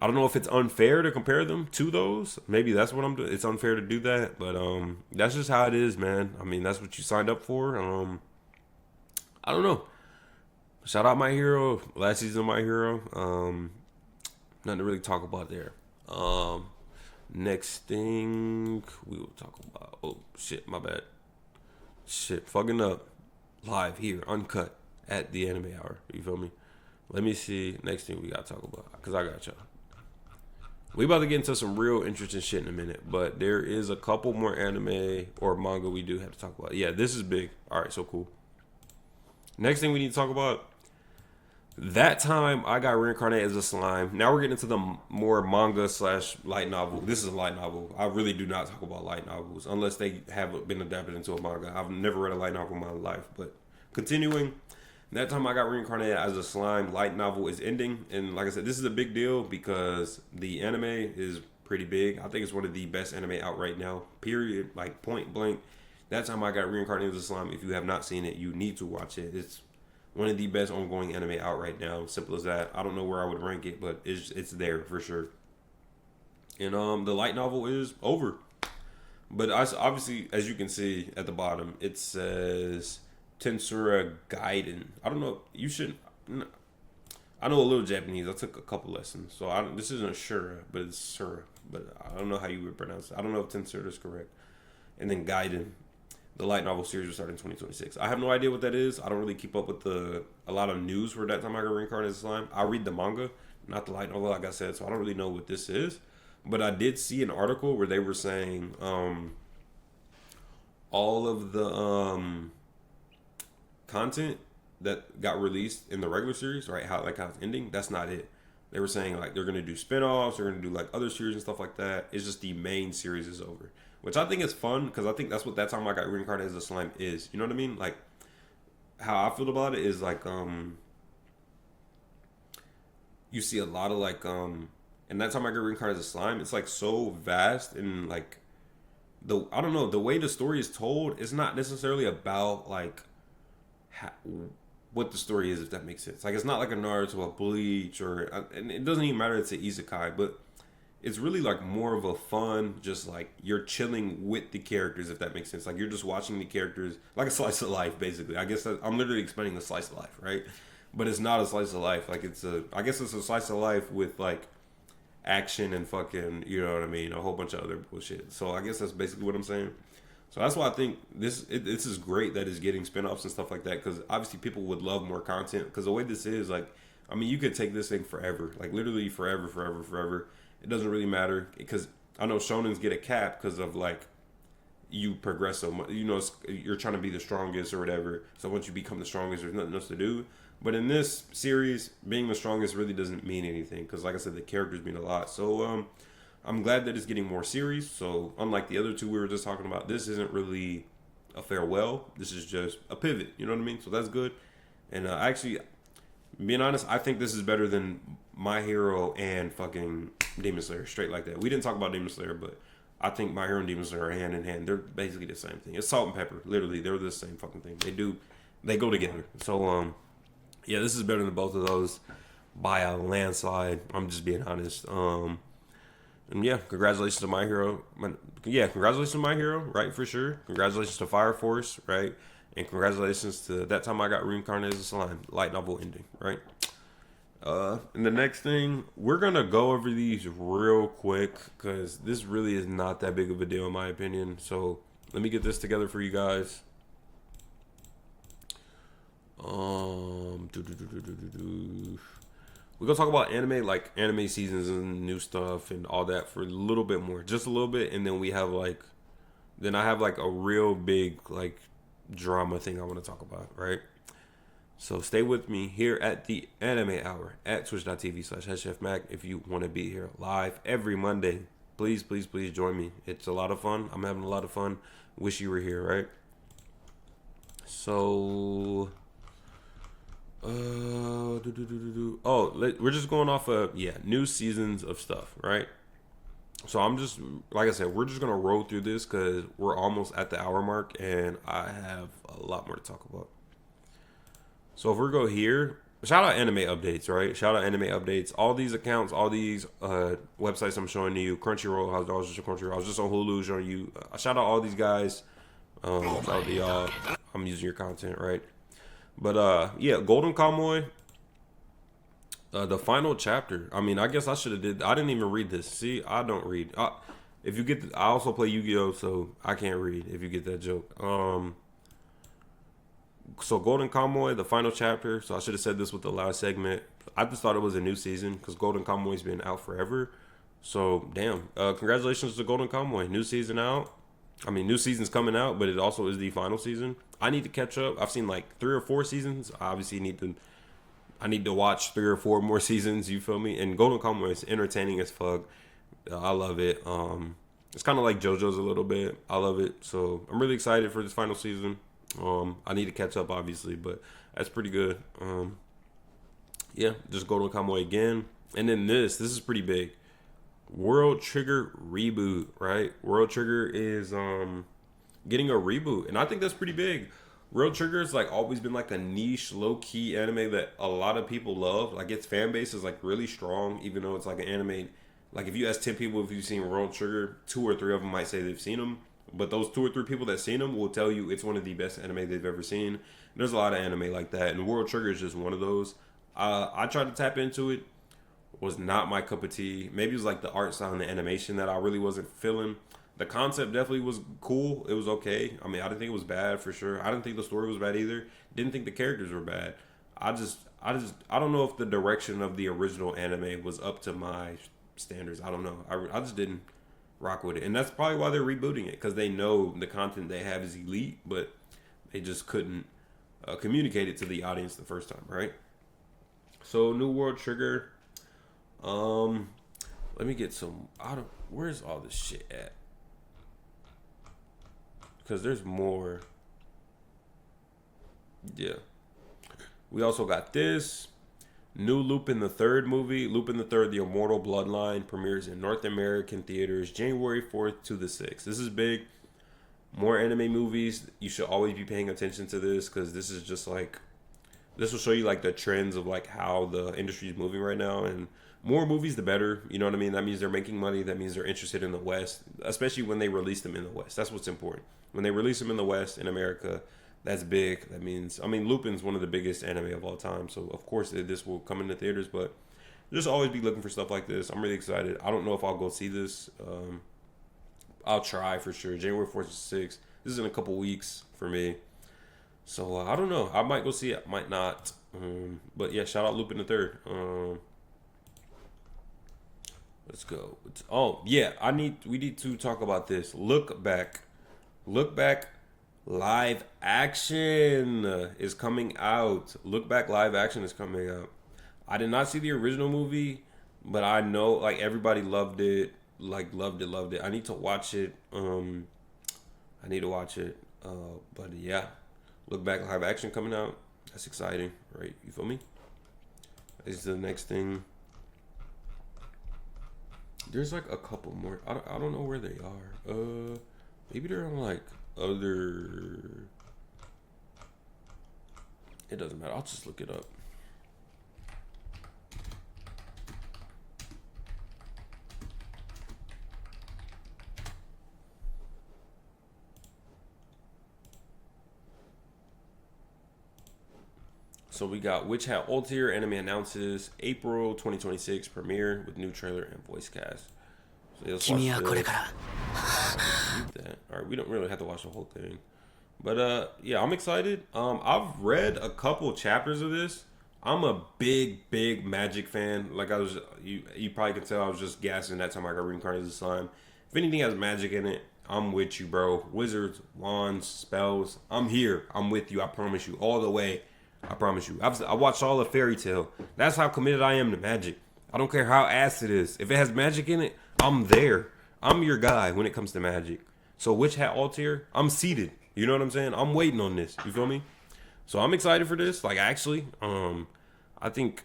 I don't know if it's unfair to compare them to those. Maybe that's what I'm doing. It's unfair to do that, but that's just how it is, man. I mean, that's what you signed up for. I don't know. Shout out My Hero. Last season of My Hero. Nothing to really talk about there. Next thing we will talk about. Oh shit, my bad. Shit, fucking up. Live here, uncut at the anime hour. You feel me? Let me see. Next thing we gotta talk about, cause I got y'all. We about to get into some real interesting shit in a minute, but there is a couple more anime or manga we do have to talk about. Yeah, this is big. All right, so cool. Next thing we need to talk about. That time I got reincarnated as a slime. Now we're getting into the more manga / light novel. This is a light novel. I really do not talk about light novels unless they have been adapted into a manga. I've never read a light novel in my life. But continuing, that time I got reincarnated as a slime. Light novel is ending. And like I said, this is a big deal because the anime is pretty big. I think it's one of the best anime out right now. Period. Like point blank. That time I got reincarnated as a slime. If you have not seen it, you need to watch it. It's one of the best ongoing anime out right now. Simple as that. I don't know where I would rank it, but it's there for sure. And the light novel is over. But obviously, as you can see at the bottom, it says Tensura Gaiden. I don't know. You should. I know a little Japanese. I took a couple lessons, so this isn't Shura, but it's Sura. But I don't know how you would pronounce it. I don't know if Tensura is correct. And then Gaiden. The light novel series will start in 2026. I have no idea what that is. I don't really keep up with a lot of news for that time I got reincarnated as a slime. I read the manga, not the light novel, like I said, so I don't really know what this is. But I did see an article where they were saying all of the content that got released in the regular series, right? How it's ending. That's not it. They were saying like they're gonna do spinoffs, they're gonna do like other series and stuff like that. It's just the main series is over. Which I think is fun because I think that's what that time I got reincarnated as a slime is. You know what I mean? Like how I feel about it is like you see a lot of like and that time I got reincarnated as a slime, it's like so vast and like I don't know, the way the story is told is not necessarily about like what the story is, if that makes sense. Like it's not like a Naruto, a Bleach, or and it doesn't even matter it's an isekai, but it's really like more of a fun, just like you're chilling with the characters, if that makes sense. Like you're just watching the characters like a slice of life, basically. I guess I'm literally explaining a slice of life, right? but it's not a slice of life. Like I guess it's a slice of life with like action and fucking, you know what I mean, a whole bunch of other bullshit. So I guess that's basically what I'm saying. So that's why I think this is great that it's getting spinoffs and stuff like that, because obviously people would love more content. Because the way this is, like, I mean, you could take this thing forever, like literally forever, forever, forever. It doesn't really matter, because I know shonens get a cap because of like you progress so much. You know, you're trying to be the strongest or whatever. So once you become the strongest, there's nothing else to do. But in this series, being the strongest really doesn't mean anything, because like I said, the characters mean a lot. So I'm glad that it's getting more series. So unlike the other two we were just talking about, this isn't really a farewell. This is just a pivot. You know what I mean? So that's good. And actually, being honest, I think this is better than My Hero and fucking Demon Slayer. Straight like that. We didn't talk about Demon Slayer, but I think My Hero and Demon Slayer are hand in hand. They're basically the same thing. It's salt and pepper. Literally, they're the same fucking thing. They go together. So yeah, this is better than both of those by a landslide. I'm just being honest. And yeah, congratulations to My Hero. Yeah, congratulations to My Hero, right, for sure. Congratulations to Fire Force, right? And congratulations to That Time I Got Reincarnated as a Slime, light novel ending, right? And the next thing, we're going to go over these real quick, because this really is not that big of a deal in my opinion. So let me get this together for you guys. We're gonna talk about anime, like anime seasons and new stuff and all that for a little bit more, just a little bit, and then I have like a real big like drama thing I want to talk about, right? So stay with me here at the Anime Hour at twitch.tv/HeadChefMac if you want to be here live every Monday. Please, please, please join me. It's a lot of fun. I'm having a lot of fun. Wish you were here, right? So we're just going off of new seasons of stuff, right? So I'm just, like I said, we're just gonna roll through this because we're almost at the hour mark and I have a lot more to talk about. So if we go here, shout out anime updates, right? Shout out anime updates. All these accounts, all these websites I'm showing you, Crunchyroll, I was just on Hulu showing you. Shout out all these guys. Shout out to y'all. I'm using your content, right? But yeah, Golden Kamuy, the final chapter. I mean, I guess I should have I didn't even read this. See, I don't read. If you get, I also play Yu-Gi-Oh, so I can't read. If you get that joke. So Golden Kamuy, the final chapter. So I should have said this with the last segment. I just thought it was a new season because Golden Kamuy's been out forever. So damn, congratulations to Golden Kamuy, new season out. I mean, new season's coming out, but it also is the final season. I need to catch up. I've seen like 3 or 4 seasons. I obviously I need to watch 3 or 4 more seasons. You feel me? And Golden Kamuy is entertaining as fuck. I love it. It's kind of like JoJo's a little bit. I love it. So I'm really excited for this final season. I need to catch up, obviously, but that's pretty good. Yeah, just Golden Kamuy again. And then this is pretty big. World Trigger reboot, right? World Trigger is getting a reboot, and I think that's pretty big. World Trigger has like always been like a niche, low key anime that a lot of people love. Like its fan base is like really strong, even though it's like an anime. Like if you ask 10 people if you've seen World Trigger, 2 or 3 of them might say they've seen them. But those 2 or 3 people that seen them will tell you it's one of the best anime they've ever seen. There's a lot of anime like that, and World Trigger is just one of those. I tried to tap into it. Was not my cup of tea. Maybe it was like the art style and the animation that I really wasn't feeling. The concept definitely was cool. It was okay. I mean, I didn't think it was bad for sure. I didn't think the story was bad either. Didn't think the characters were bad. I don't know if the direction of the original anime was up to my standards. I don't know. I just didn't rock with it. And that's probably why they're rebooting it, because they know the content they have is elite, but they just couldn't communicate it to the audience the first time, right? So, new World Trigger. Let me get some. Where's all this shit at? Because there's more. Yeah. We also got this new Lupin the Third movie. Lupin the Third: The Immortal Bloodline premieres in North American theaters January 4th to the 6th. This is big. More anime movies. You should always be paying attention to this, because this is just like, this will show you like the trends of like how the industry is moving right now. And more movies, the better. You know what I mean? That means they're making money. That means they're interested in the West, especially when they release them in the West. That's what's important. When they release them in the West, in America, That's big. That means, I mean, Lupin's one of the biggest anime of all time. So of course this will come into theaters, but just always be looking for stuff like this. I'm really excited. I don't know if I'll go see this. I'll try for sure. January 4th to 6th. This is in a couple weeks for me. So I don't know. I might go see it. Might not. But yeah, shout out Lupin the Third. Let's go. Oh yeah, we need to talk about this. Look back. Look back. Live action is coming out. Look back. Live action is coming out. I did not see the original movie, but I know like everybody loved it. Like loved it. I need to watch it. I need to watch it. But yeah, Look back live action coming out. That's exciting, right? You feel me? This is the next thing. There's like a couple more. I don't know where they are. Maybe they're on like other. It doesn't matter. I'll just look it up. So we got Witch Hat Ultier anime announces April 2026 premiere with new trailer and voice cast. So let's watch this. That. All right, we don't really have to watch the whole thing, but yeah, I'm excited. I've read a couple chapters of this. I'm a big Magic fan. Like I was, you probably can tell I was just gassing that time I got reincarnated as a slime. If anything has magic in it, I'm with you, bro. Wizards, wands, spells. I'm here. I'm with you. I promise you, all the way. I promise you. I watched all of Fairy Tail. That's how committed I am to magic. I don't care how ass it is. If it has magic in it, I'm there. I'm your guy when it comes to magic. So Witch Hat Ultier, I'm seated. You know what I'm saying? I'm waiting on this. You feel me? So I'm excited for this. Like actually, I think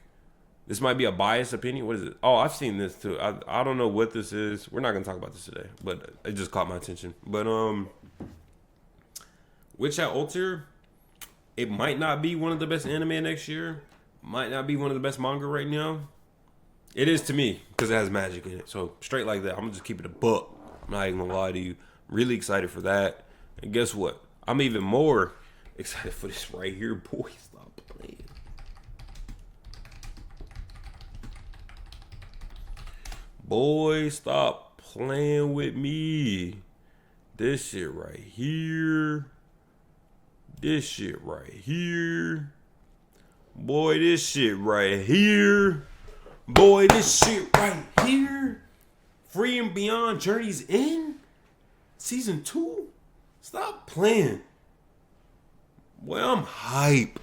this might be a biased opinion. What is it? Oh, I've seen this too. I don't know what this is. We're not gonna talk about this today, but it just caught my attention. But Witch Hat Ultier, it might not be one of the best anime next year. Might not be one of the best manga right now. It is to me because it has magic in it. So straight like that, I'm gonna just keep it a buck. I'm not even gonna lie to you. Really excited for that. And guess what? I'm even more excited for this right here. Boy, stop playing. Boy, stop playing with me. This shit right here. This shit right here. Boy, this shit right here. Boy, this shit right here. Free and Beyond Journey's End? Season 2? Stop playing. Boy, I'm hype.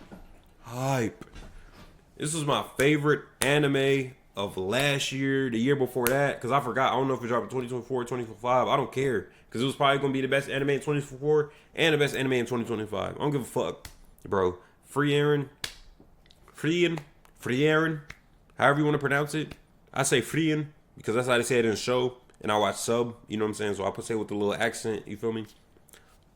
This was my favorite anime of last year, the year before that, because I forgot. I don't know if it dropped in 2024 or 2025. I don't care, because it was probably going to be the best anime in 2024 and the best anime in 2025. I don't give a fuck, bro. Free Aaron, however you want to pronounce it. I say Frien because that's how they say it in the show, and I watch sub, you know what I'm saying? So I say it with a little accent, you feel me?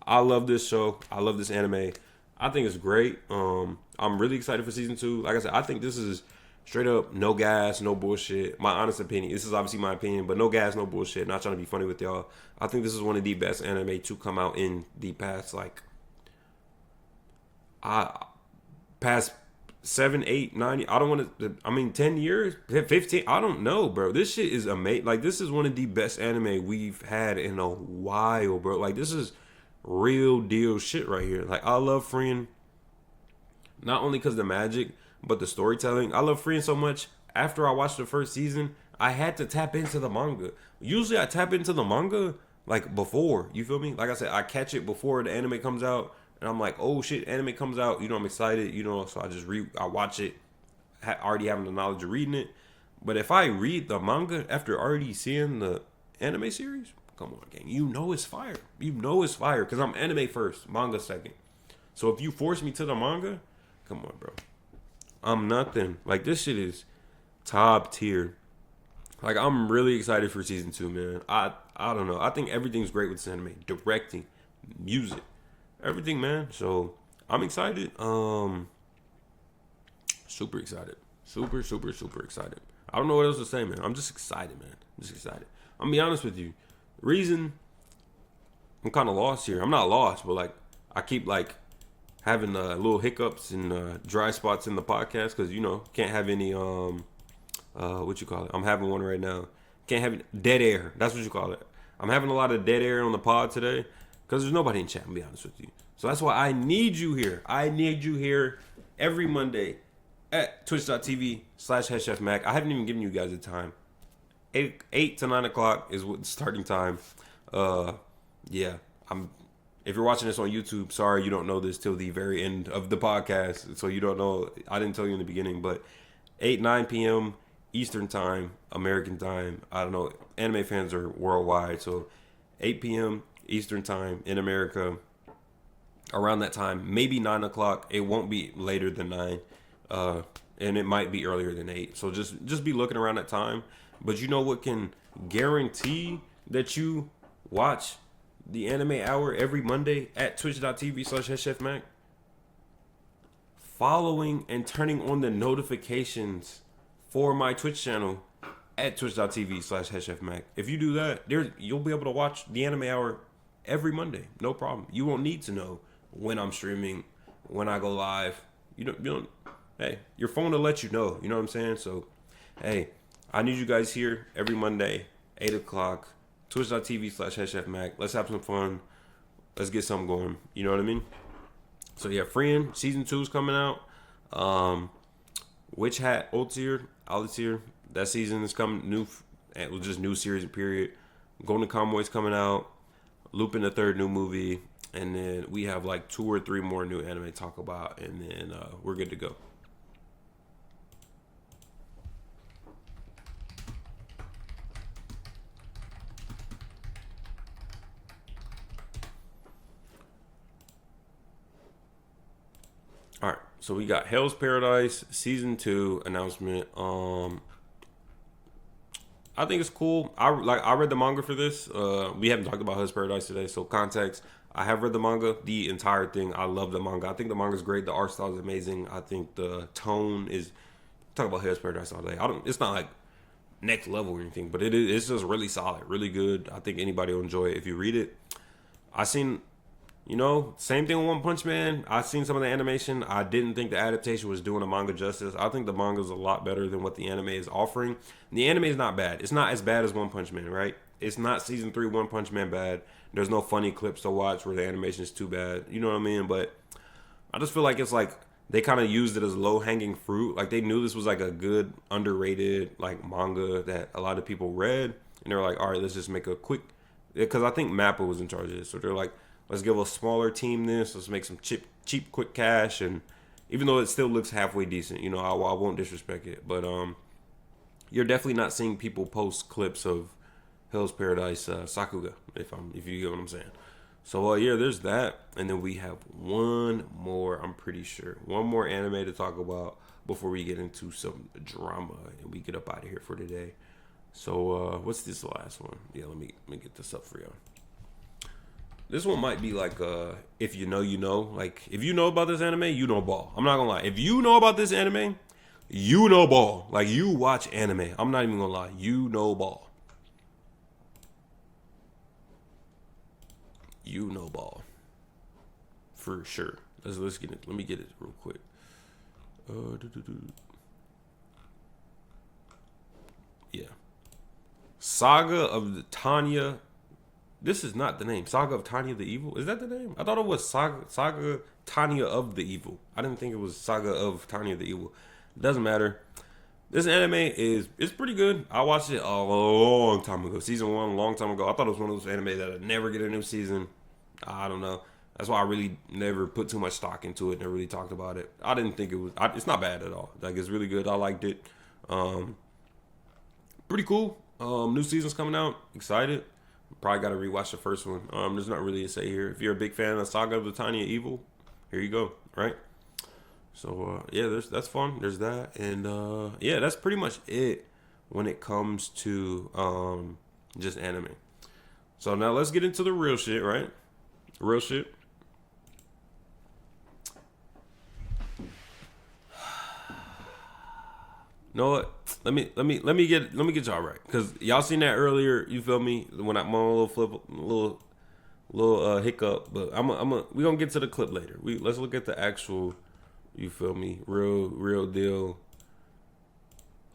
I love this show. I love this anime. I think it's great. I'm really excited for season 2. Like I said, I think this is straight up no gas, no bullshit. My honest opinion. This is obviously my opinion, but no gas, no bullshit. Not trying to be funny with y'all. I think this is one of the best anime to come out in the past, like, past 7, 8, 9. I don't want to. I mean, 10 years, 15. I don't know, bro. This shit is amazing. Like, this is one of the best anime we've had in a while, bro. Like, this is real deal shit right here. Like, I love Friend, not only because the magic, but the storytelling. I love Friend so much. After I watched the first season, I had to tap into the manga. Usually I tap into the manga like before, you feel me? Like I said, I catch it before the anime comes out, and I'm like, oh shit, anime comes out, you know, I'm excited, you know, so I watch it, already having the knowledge of reading it. But if I read the manga after already seeing the anime series, come on, gang, you know it's fire. You know it's fire, because I'm anime first, manga second. So if you force me to the manga, come on, bro. I'm nothing. Like, this shit is top tier. Like, I'm really excited for season 2, man. I don't know. I think everything's great with this anime. Directing, music, everything, man. So I'm excited. Super excited. Super excited. I don't know what else to say, man. I'm just excited, man. I'm just excited. I'm gonna be honest with you. The reason I'm kind of lost here. I'm not lost, but like I keep like having little hiccups and dry spots in the podcast because can't have any what you call it. I'm having one right now. Can't have dead air. That's what you call it. I'm having a lot of dead air on the pod today because there's nobody in chat. To be honest with you, so that's why I need you here. I need you here every Monday at twitch.tv/HeadChefMac. I haven't even given you guys a time. 8 to 9 o'clock is what the starting time. Yeah, if you're watching this on YouTube, sorry you don't know this till the very end of the podcast, so you don't know. I didn't tell you in the beginning, but 9 p.m. Eastern time, American time. I don't know. Anime fans are worldwide, so 8 p.m. Eastern time in America. Around that time, maybe 9 o'clock. It won't be later than 9, and it might be earlier than 8. So just be looking around that time. But you know what can guarantee that you watch the Anime Hour every Monday at twitch.tv/HeadChefMac? Following and turning on the notifications for my Twitch channel at twitch.tv/HeadChefMac. If you do that, you'll be able to watch the Anime Hour every Monday. No problem. You won't need to know when I'm streaming, when I go live. You don't. Hey, your phone will let you know. You know what I'm saying? So, hey, I need you guys here every Monday, 8 o'clock, twitch.tv/HeadChefMac. Let's have some fun. Let's get something going. You know what I mean? So, yeah, Friend, Season 2 is coming out. Witch Hat, Altair, that season is coming. It was just new series period. Golden Kamui's coming out. Lupin the Third new movie. And then we have like 2 or 3 more new anime to talk about. And then we're good to go. All right, so we got Hell's Paradise Season 2 announcement. I think it's cool. I read the manga for this. We haven't talked about Hell's Paradise today, so context. I have read the manga, the entire thing. I love the manga. I think the manga is great. The art style is amazing. I think the tone is. Talk about Hell's Paradise all day. It's not like next level or anything, but it's just really solid, really good. I think anybody will enjoy it if you read it. I seen. Same thing with One Punch Man. I seen some of the animation. I didn't think the adaptation was doing the manga justice. I think the manga is a lot better than what the anime is offering. The anime is not bad. It's not as bad as One Punch Man, right? It's not Season 3 One Punch Man bad. There's no funny clips to watch where the animation is too bad. You know what I mean? But I just feel like it's like they kind of used it as low-hanging fruit. Like they knew this was like a good, underrated like manga that a lot of people read. And they were like, all right, let's just make a quick... Because I think Mappa was in charge of this. So they're like, let's give a smaller team this. Let's make some cheap, quick cash. And even though it still looks halfway decent, I won't disrespect it. But you're definitely not seeing people post clips of Hell's Paradise Sakuga, if you get what I'm saying. So yeah, there's that. And then we have one more anime to talk about before we get into some drama and we get up out of here for today. So what's this last one? Yeah, let me get this up for y'all. This one might be like, if you know, you know. Like, if you know about this anime, you know ball. I'm not gonna lie. If you know about this anime, you know ball. Like, you watch anime. I'm not even gonna lie. You know ball. You know ball. For sure. Let's get it. Let me get it real quick. Yeah. Saga of the Tanya. This is not the name. Saga of Tanya the Evil? Is that the name? I thought it was Saga Tanya of the Evil. I didn't think it was Saga of Tanya the Evil. Doesn't matter. This anime it's pretty good. I watched it a long time ago. Season 1, a long time ago. I thought it was one of those anime that would never get a new season. I don't know. That's why I really never put too much stock into it. Never really talked about it. I didn't think it was... it's not bad at all. Like, it's really good. I liked it. Pretty cool. New season's coming out. Excited. Probably got to rewatch the first one. There's not really a say here. If you're a big fan of Saga of the Tanya Evil, here you go. Right? So, yeah, that's fun. There's that. And, yeah, that's pretty much it when it comes to just anime. So, now let's get into the real shit, right? Real shit. You know what? Let me get y'all right, cause y'all seen that earlier. You feel me? When I my little little hiccup, but we gonna get to the clip later. Let's look at the actual, you feel me, real deal,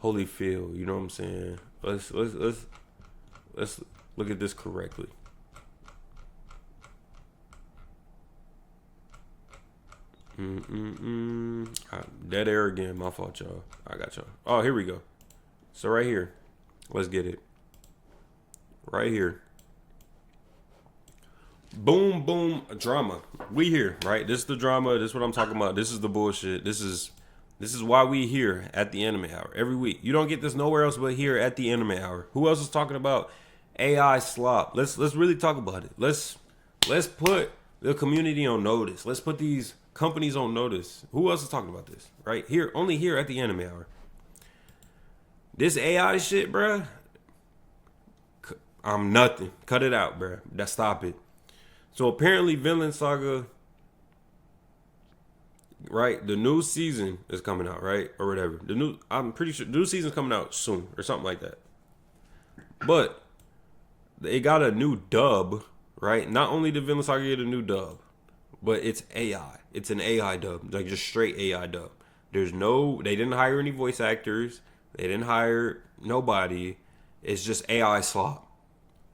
Holyfield. You know what I'm saying? Let's look at this correctly. Dead air again. My fault, y'all. I got y'all. Oh, here we go. So right here, let's get it. Right here. Boom, boom, drama. We here, right? This is the drama. This is what I'm talking about. This is the bullshit. This is why we here at the Anime Hour every week. You don't get this nowhere else but here at the Anime Hour. Who else is talking about AI slop? Let's really talk about it. Let's put the community on notice. Let's put these companies on notice. Who else is talking about this? Right here, only here at the Anime Hour. This AI shit, bruh. I'm nothing. Cut it out, bruh. Stop it. So apparently, Vinland Saga, right? The new season is coming out, right, or whatever. I'm pretty sure the new season's coming out soon or something like that. But they got a new dub, right? Not only did Vinland Saga get a new dub, but it's AI. It's an AI dub, like just straight AI dub. They didn't hire any voice actors. They didn't hire nobody. It's just AI slop.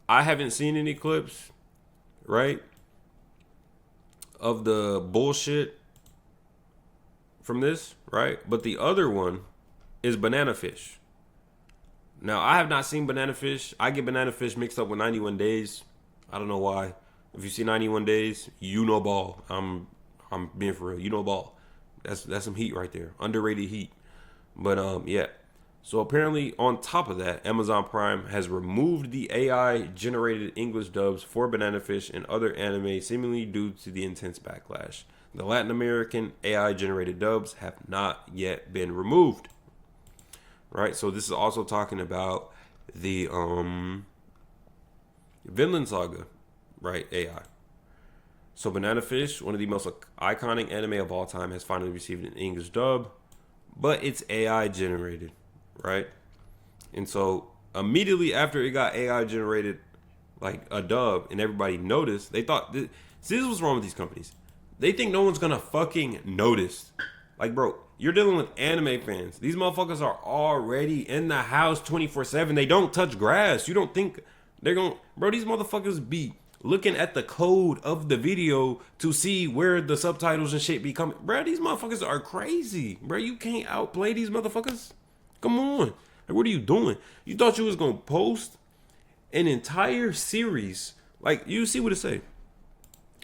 I haven't seen any clips, right, of the bullshit from this, right? But the other one is Banana Fish. Now, I have not seen Banana Fish. I get Banana Fish mixed up with 91 Days. I don't know why. If you see 91 Days, you know ball. I'm being for real. You know ball. That's some heat right there. Underrated heat. But yeah. So apparently, on top of that, Amazon Prime has removed the AI-generated English dubs for Banana Fish and other anime, seemingly due to the intense backlash. The Latin American AI-generated dubs have not yet been removed. Right? So this is also talking about the Vinland Saga, right? AI. So Banana Fish, one of the most iconic anime of all time, has finally received an English dub, but it's AI-generated. Right? And so immediately after it got AI generated like a dub and everybody noticed, they thought this is what's wrong with these companies. They think no one's gonna fucking notice. Like, bro, you're dealing with anime fans. These motherfuckers are already in the house 24/7. They don't touch grass. You don't think they're gonna, bro, these motherfuckers be looking at the code of the video to see where the subtitles and shit be coming. Bro, these motherfuckers are crazy. Bro, you can't outplay these motherfuckers. Come on. Like, what are you doing? You thought you was going to post an entire series. Like, you see what it say.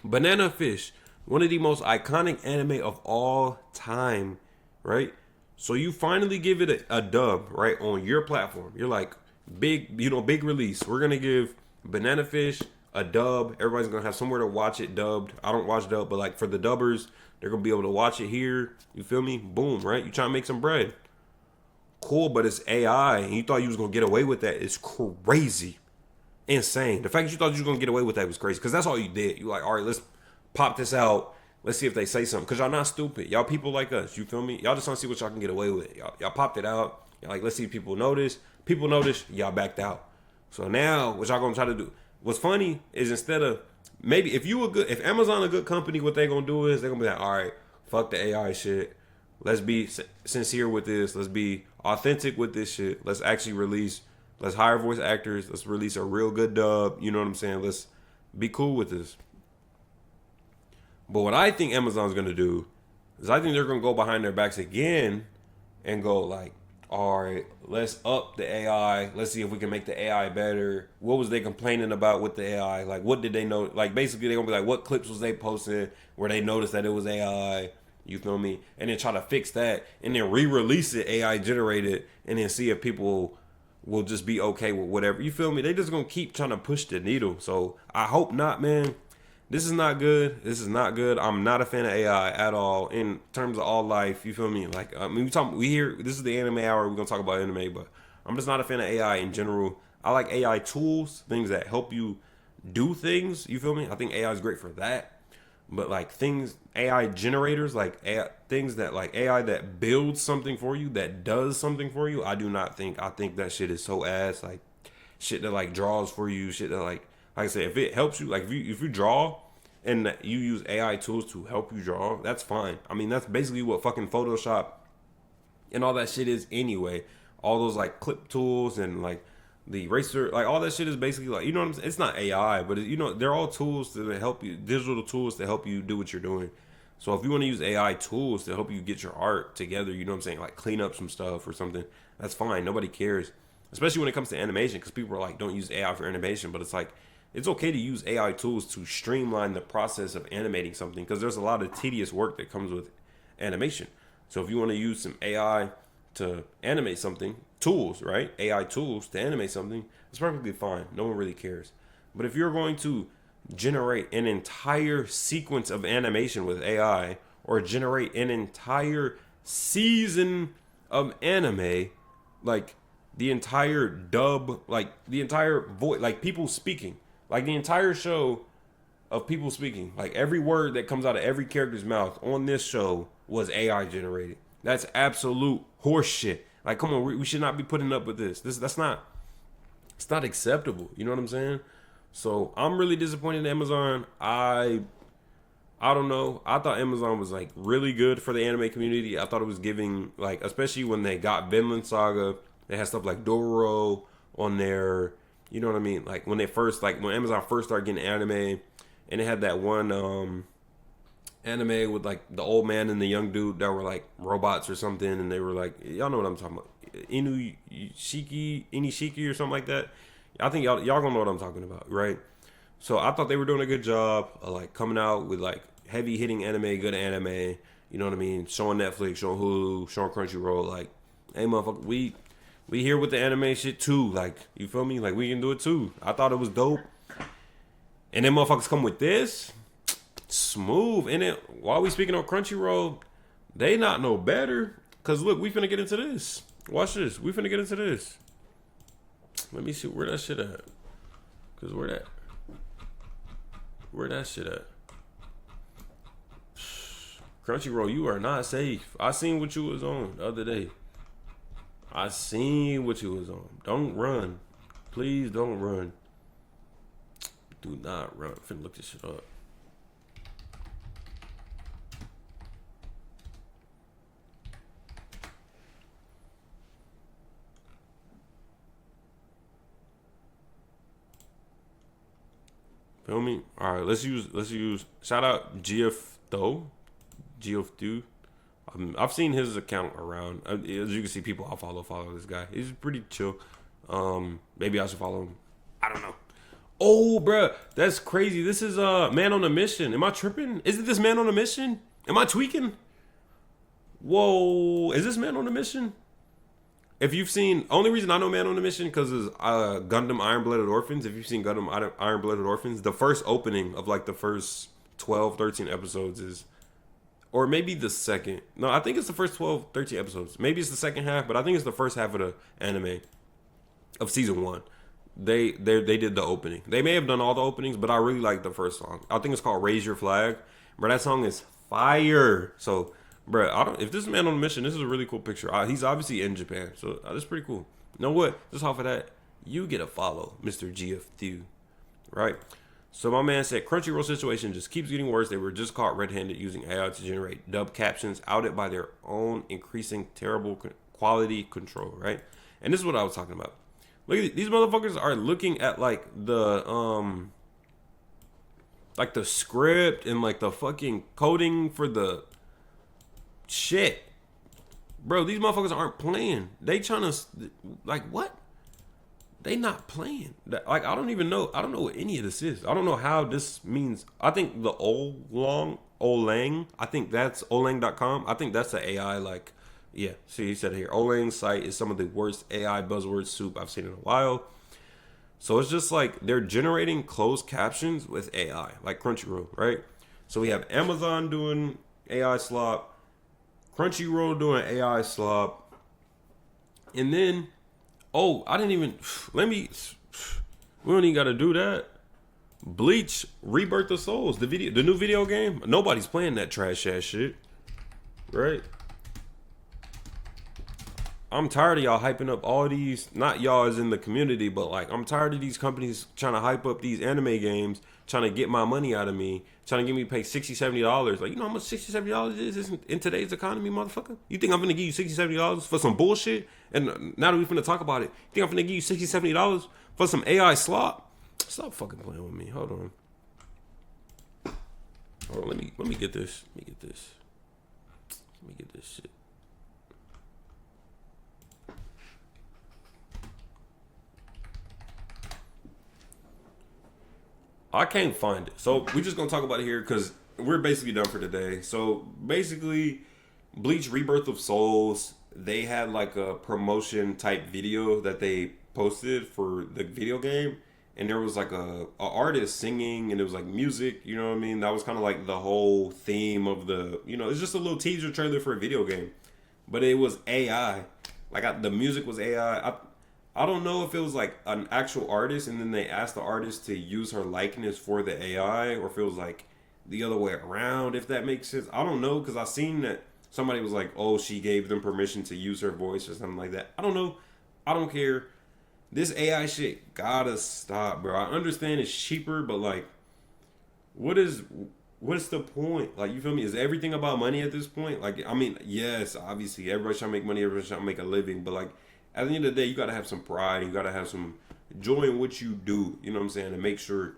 Banana Fish, one of the most iconic anime of all time, right? So you finally give it a dub, right, on your platform. You're like, big release. We're going to give Banana Fish a dub. Everybody's going to have somewhere to watch it dubbed. I don't watch dub, but like for the dubbers, they're going to be able to watch it here. You feel me? Boom, right? You trying to make some bread. Cool, but it's AI, and you thought you was gonna get away with that. It's crazy, insane. The fact that you thought you was gonna get away with that was crazy, because that's all you did. You like, all right, let's pop this out. Let's see if they say something, because y'all not stupid. Y'all people like us. You feel me? Y'all just want to see what y'all can get away with. Y'all popped it out. Y'all like, let's see if people notice. People notice. Y'all backed out. So now, what y'all gonna try to do? What's funny is instead of maybe if Amazon a good company, what they gonna do is they're gonna be like, all right, fuck the AI shit. Let's be sincere with this. Let's be authentic with this shit. Let's hire voice actors. Let's release a real good dub. You know what I'm saying? Let's be cool with this. But what I think Amazon's going to do is I think they're going to go behind their backs again and go like, all right, let's up the AI. Let's see if we can make the AI better. What was they complaining about with the AI? Like, what did they know? Like, basically, they're going to be like, what clips was they posting where they noticed that it was AI? You feel me? And then try to fix that and then re-release it AI generated and then see if people will just be okay with whatever. You feel me? They just gonna keep trying to push the needle. So I hope not, man. This is not good. This is not good. I'm not a fan of AI at all in terms of all life. You feel me? Like, I mean, this is the Anime Hour. We're gonna talk about anime, but I'm just not a fan of AI in general. I like AI tools, things that help you do things. You feel me? I think AI is great for that. But like things, AI generators, like AI, things that like AI that builds something for you, that does something for you, I think that shit is so ass. Like shit that like draws for you, shit that like Like I said, if it helps you, like if you draw and you use AI tools to help you draw, that's fine. I mean, that's basically what fucking Photoshop and all that shit is anyway. All those like clip tools and like the eraser, like all that shit is basically like, you know what I'm saying? It's not AI, but you know, they're all tools to help you, digital tools to help you do what you're doing. So if you want to use AI tools to help you get your art together, you know what I'm saying, like clean up some stuff or something, that's fine. Nobody cares, especially when it comes to animation, because people are like, don't use AI for animation, but it's like, it's okay to use AI tools to streamline the process of animating something, because there's a lot of tedious work that comes with animation. So if you want to use some AI to animate something, tools, right? AI tools to animate something, it's perfectly fine. No one really cares. But if you're going to generate an entire sequence of animation with AI, or generate an entire season of anime, like the entire dub, like the entire voice, like people speaking, like the entire show of people speaking, like every word that comes out of every character's mouth on this show was AI generated. That's absolute horseshit. Like, come on, we should not be putting up with this. It's not acceptable. You know what I'm saying? So I'm really disappointed in Amazon. I don't know. I thought Amazon was like really good for the anime community. I thought it was giving, like, especially when they got Vinland Saga, they had stuff like Dororo on there. You know what I mean? Like when Amazon first started getting anime, and it had that one anime with like the old man and the young dude that were like robots or something, and they were like, y'all know what I'm talking about, Inishiki or something like that. I think y'all gonna know what I'm talking about, right? So I thought they were doing a good job of like coming out with like heavy hitting anime, good anime. You know what I mean? Showing Netflix, showing Hulu, showing Crunchyroll. Like, hey, motherfucker, we here with the anime shit too. Like, you feel me? Like, we can do it too. I thought it was dope. And then motherfuckers come with this. Smooth. And then while we speaking on Crunchyroll, they not no better. Cause look, we finna get into this. Watch this. We finna get into this. Let me see where that shit at. Cause where that shit at? Crunchyroll, you are not safe. I seen what you was on the other day. I seen what you was on. Don't run. Please don't run. Do not run. I'm finna look this shit up. Feel me? All right, let's use. Shout out GF Though. I've seen his account around. As you can see, people I follow this guy. He's pretty chill. Maybe I should follow him. I don't know. Oh, bruh, that's crazy. This is Man on a Mission. Am I tripping? Is it this Man on a Mission? Am I tweaking? Whoa, is this Man on a Mission? If you've seen, only reason I know Man on a Mission because is Gundam Iron Blooded Orphans. If you've seen Gundam Iron Blooded Orphans, the first opening of like the first 12, 13 episodes is, or maybe the second. No, I think it's the first 12, 13 episodes. Maybe it's the second half, but I think it's the first half of the anime of season 1. They did the opening. They may have done all the openings, but I really like the first song. I think it's called Raise Your Flag. But that song is fire. So, bro, if this is Man on a Mission, this is a really cool picture. He's obviously in Japan, so that's pretty cool. You know what? Just off of that, you get a follow, Mr. GF2, right? So my man said, Crunchyroll situation just keeps getting worse. They were just caught red-handed using AI to generate dub captions, outed by their own increasing terrible quality control, right? And this is what I was talking about. Look at these motherfuckers are looking at like the script and like the fucking coding for the shit. Bro, these motherfuckers aren't playing. They trying to, like, what? They not playing. Like, I don't know what any of this is. I don't know how this means. I think the Olang, I think that's Olang.com. I think that's the AI, like, yeah. See, he said it here. Olang's site is some of the worst AI buzzword soup I've seen in a while. So it's just like they're generating closed captions with AI, like Crunchyroll, right? So we have Amazon doing AI slop, Crunchyroll doing AI slop, and then, oh, I didn't even, we don't even got to do that. Bleach, Rebirth of Souls, the new video game. Nobody's playing that trash ass shit, right? I'm tired of y'all hyping up all these, not y'all as in the community, but like I'm tired of these companies trying to hype up these anime games, trying to get my money out of me, trying to get me to pay $60, $70. Like, you know how much $60, $70 is in today's economy, motherfucker? You think I'm gonna give you $60, $70 for some bullshit? And now that we finna talk about it, you think I'm gonna give you $60, $70 for some AI slop? Stop fucking playing with me. Hold on. Let me get this. Let me get this shit. I can't find it. So we're just gonna talk about it here because we're basically done for today. So basically, Bleach Rebirth of Souls, they had like a promotion type video that they posted for the video game, and there was like a artist singing, and it was like music, you know what I mean? That was kind of like the whole theme of the, you know, it's just a little teaser trailer for a video game, but it was AI. Like the music was AI. I don't know if it was like an actual artist and then they asked the artist to use her likeness for the AI, or if it was like the other way around, if that makes sense. I don't know, because I seen that somebody was like, oh, she gave them permission to use her voice or something like that. I don't know. I don't care. This AI shit gotta stop, bro. I understand it's cheaper, but like, what's the point? Like, you feel me? Is everything about money at this point? Like, I mean, yes, obviously, everybody's trying to make money, everybody's trying to make a living, but like, at the end of the day, you gotta have some pride. You gotta have some joy in what you do. You know what I'm saying? And make sure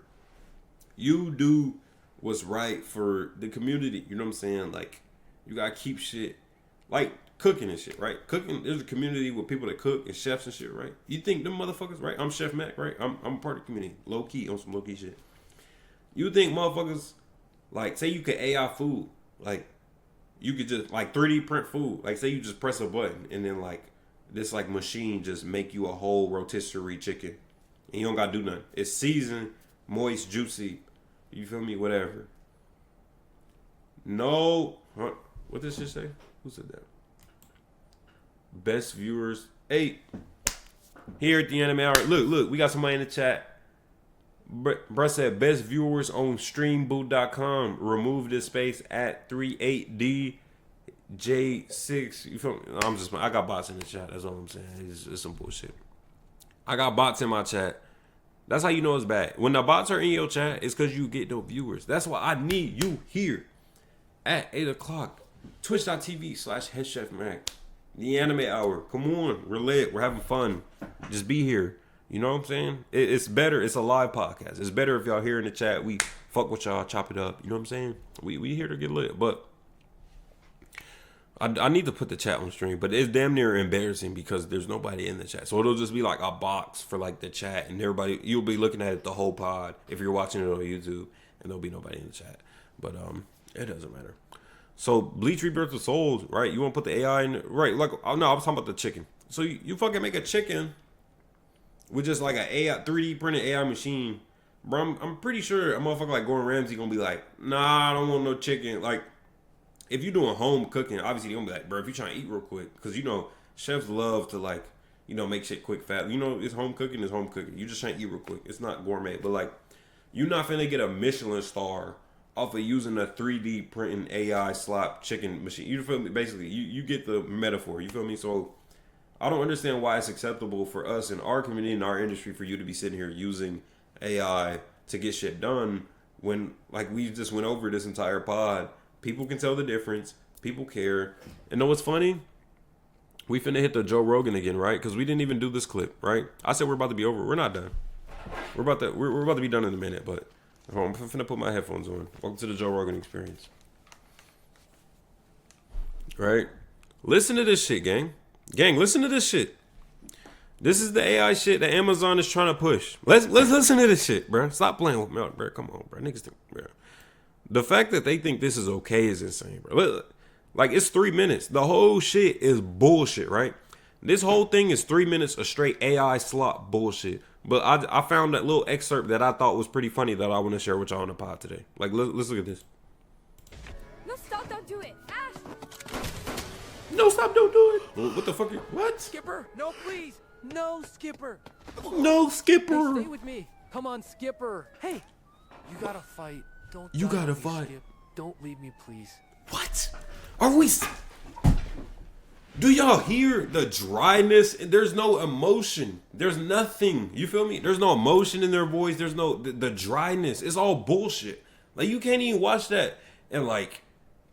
you do what's right for the community. You know what I'm saying? Like, you gotta keep shit like cooking and shit, right? Cooking, there's a community with people that cook and chefs and shit, right? You think them motherfuckers, right? I'm Chef Mac, right? I'm a part of the community. Low key, on some low key shit. You think motherfuckers, like, say you could AI food. Like, you could just, like, 3D print food. Like, say you just press a button and then, like, this like machine just make you a whole rotisserie chicken, and you don't gotta do nothing. It's seasoned, moist, juicy. You feel me? Whatever. No, what did this say? Who said that? Best viewers 8 here at the Anime Hour. Look, we got somebody in the chat. Bruh said best viewers on streamboot.com. Remove this space at 38D. J6, you feel me? I got bots in the chat. That's all I'm saying. It's some bullshit. I got bots in my chat. That's how you know it's bad. When the bots are in your chat, it's because you get no viewers. That's why I need you here at 8 o'clock. Twitch.tv/HeadChefMac. The Anime Hour. Come on. We're lit. We're having fun. Just be here. You know what I'm saying? It's better. It's a live podcast. It's better if y'all here in the chat. We fuck with y'all. Chop it up. You know what I'm saying? We here to get lit. But I need to put the chat on stream, but it's damn near embarrassing because there's nobody in the chat. So it'll just be like a box for like the chat, and everybody, you'll be looking at it the whole pod if you're watching it on YouTube, and there'll be nobody in the chat. But it doesn't matter. So Bleach Rebirth of Souls, right? You want to put the AI in, right? Like, oh no, I was talking about the chicken. So you fucking make a chicken with just like a AI 3D printed AI machine, bro. I'm pretty sure a motherfucker like Gordon Ramsay gonna be like, nah, I don't want no chicken, like. If you're doing home cooking, obviously you're gonna be like, bro, if you're trying to eat real quick, because you know chefs love to like, you know, make shit quick, fast. You know, it's home cooking. It's home cooking. You just trying to eat real quick. It's not gourmet, but like, you're not finna get a Michelin star off of using a 3D printing AI slop chicken machine. You feel me? Basically, you get the metaphor. You feel me? So I don't understand why it's acceptable for us in our community, in our industry, for you to be sitting here using AI to get shit done when, like, we just went over this entire pod. People can tell the difference. People care. And know what's funny? We finna hit the Joe Rogan again, right? Because we didn't even do this clip, right? I said we're about to be over. We're not done. We're about to be done in a minute, but I'm finna put my headphones on. Welcome to the Joe Rogan experience. Right? Listen to this shit, gang. Gang, listen to this shit. This is the AI shit that Amazon is trying to push. Let's listen to this shit, bro. Stop playing with me, bro. Come on, bro. Niggas, bro. The fact that they think this is okay is insane, bro. Like, it's 3 minutes. The whole shit is bullshit, right? This whole thing is 3 minutes of straight AI slop bullshit. But I found that little excerpt that I thought was pretty funny that I want to share with y'all on the pod today. Like, let's look at this. No, stop, don't do it. Ash! No, stop, don't do it. What the fuck? What? Skipper, no, please. No, Skipper. No, Skipper. Hey, stay with me. Come on, Skipper. Hey, you gotta fight. Don't. You die gotta on me, fight. Skip. Don't leave me, please. What? Are we? Do y'all hear the dryness? There's no emotion. There's nothing. You feel me? There's no emotion in their voice. There's no the dryness. It's all bullshit. Like you can't even watch that and like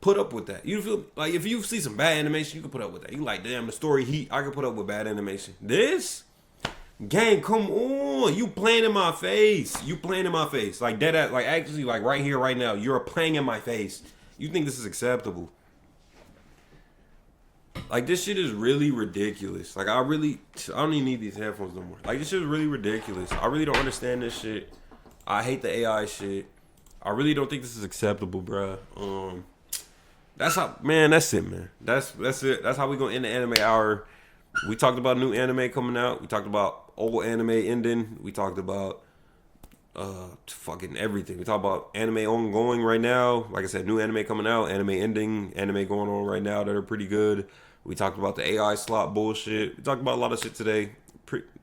put up with that. You feel like if you see some bad animation, you can put up with that. You like, damn, the story heat. I can put up with bad animation. This gang, come on. You playing in my face. You playing in my face. Like dead at like actually like right here, right now. You're playing in my face. You think this is acceptable? Like this shit is really ridiculous. Like I don't even need these headphones no more. Like this shit is really ridiculous. I really don't understand this shit. I hate the AI shit. I really don't think this is acceptable, bruh. That's how, man. That's it, man. That's it. That's how we gonna end the anime hour. We talked about new anime coming out. We talked about old anime ending. We talked about fucking everything. We talked about anime ongoing right now. Like I said, new anime coming out, anime ending, anime going on right now that are pretty good. We talked about the AI slot bullshit. We talked about a lot of shit today.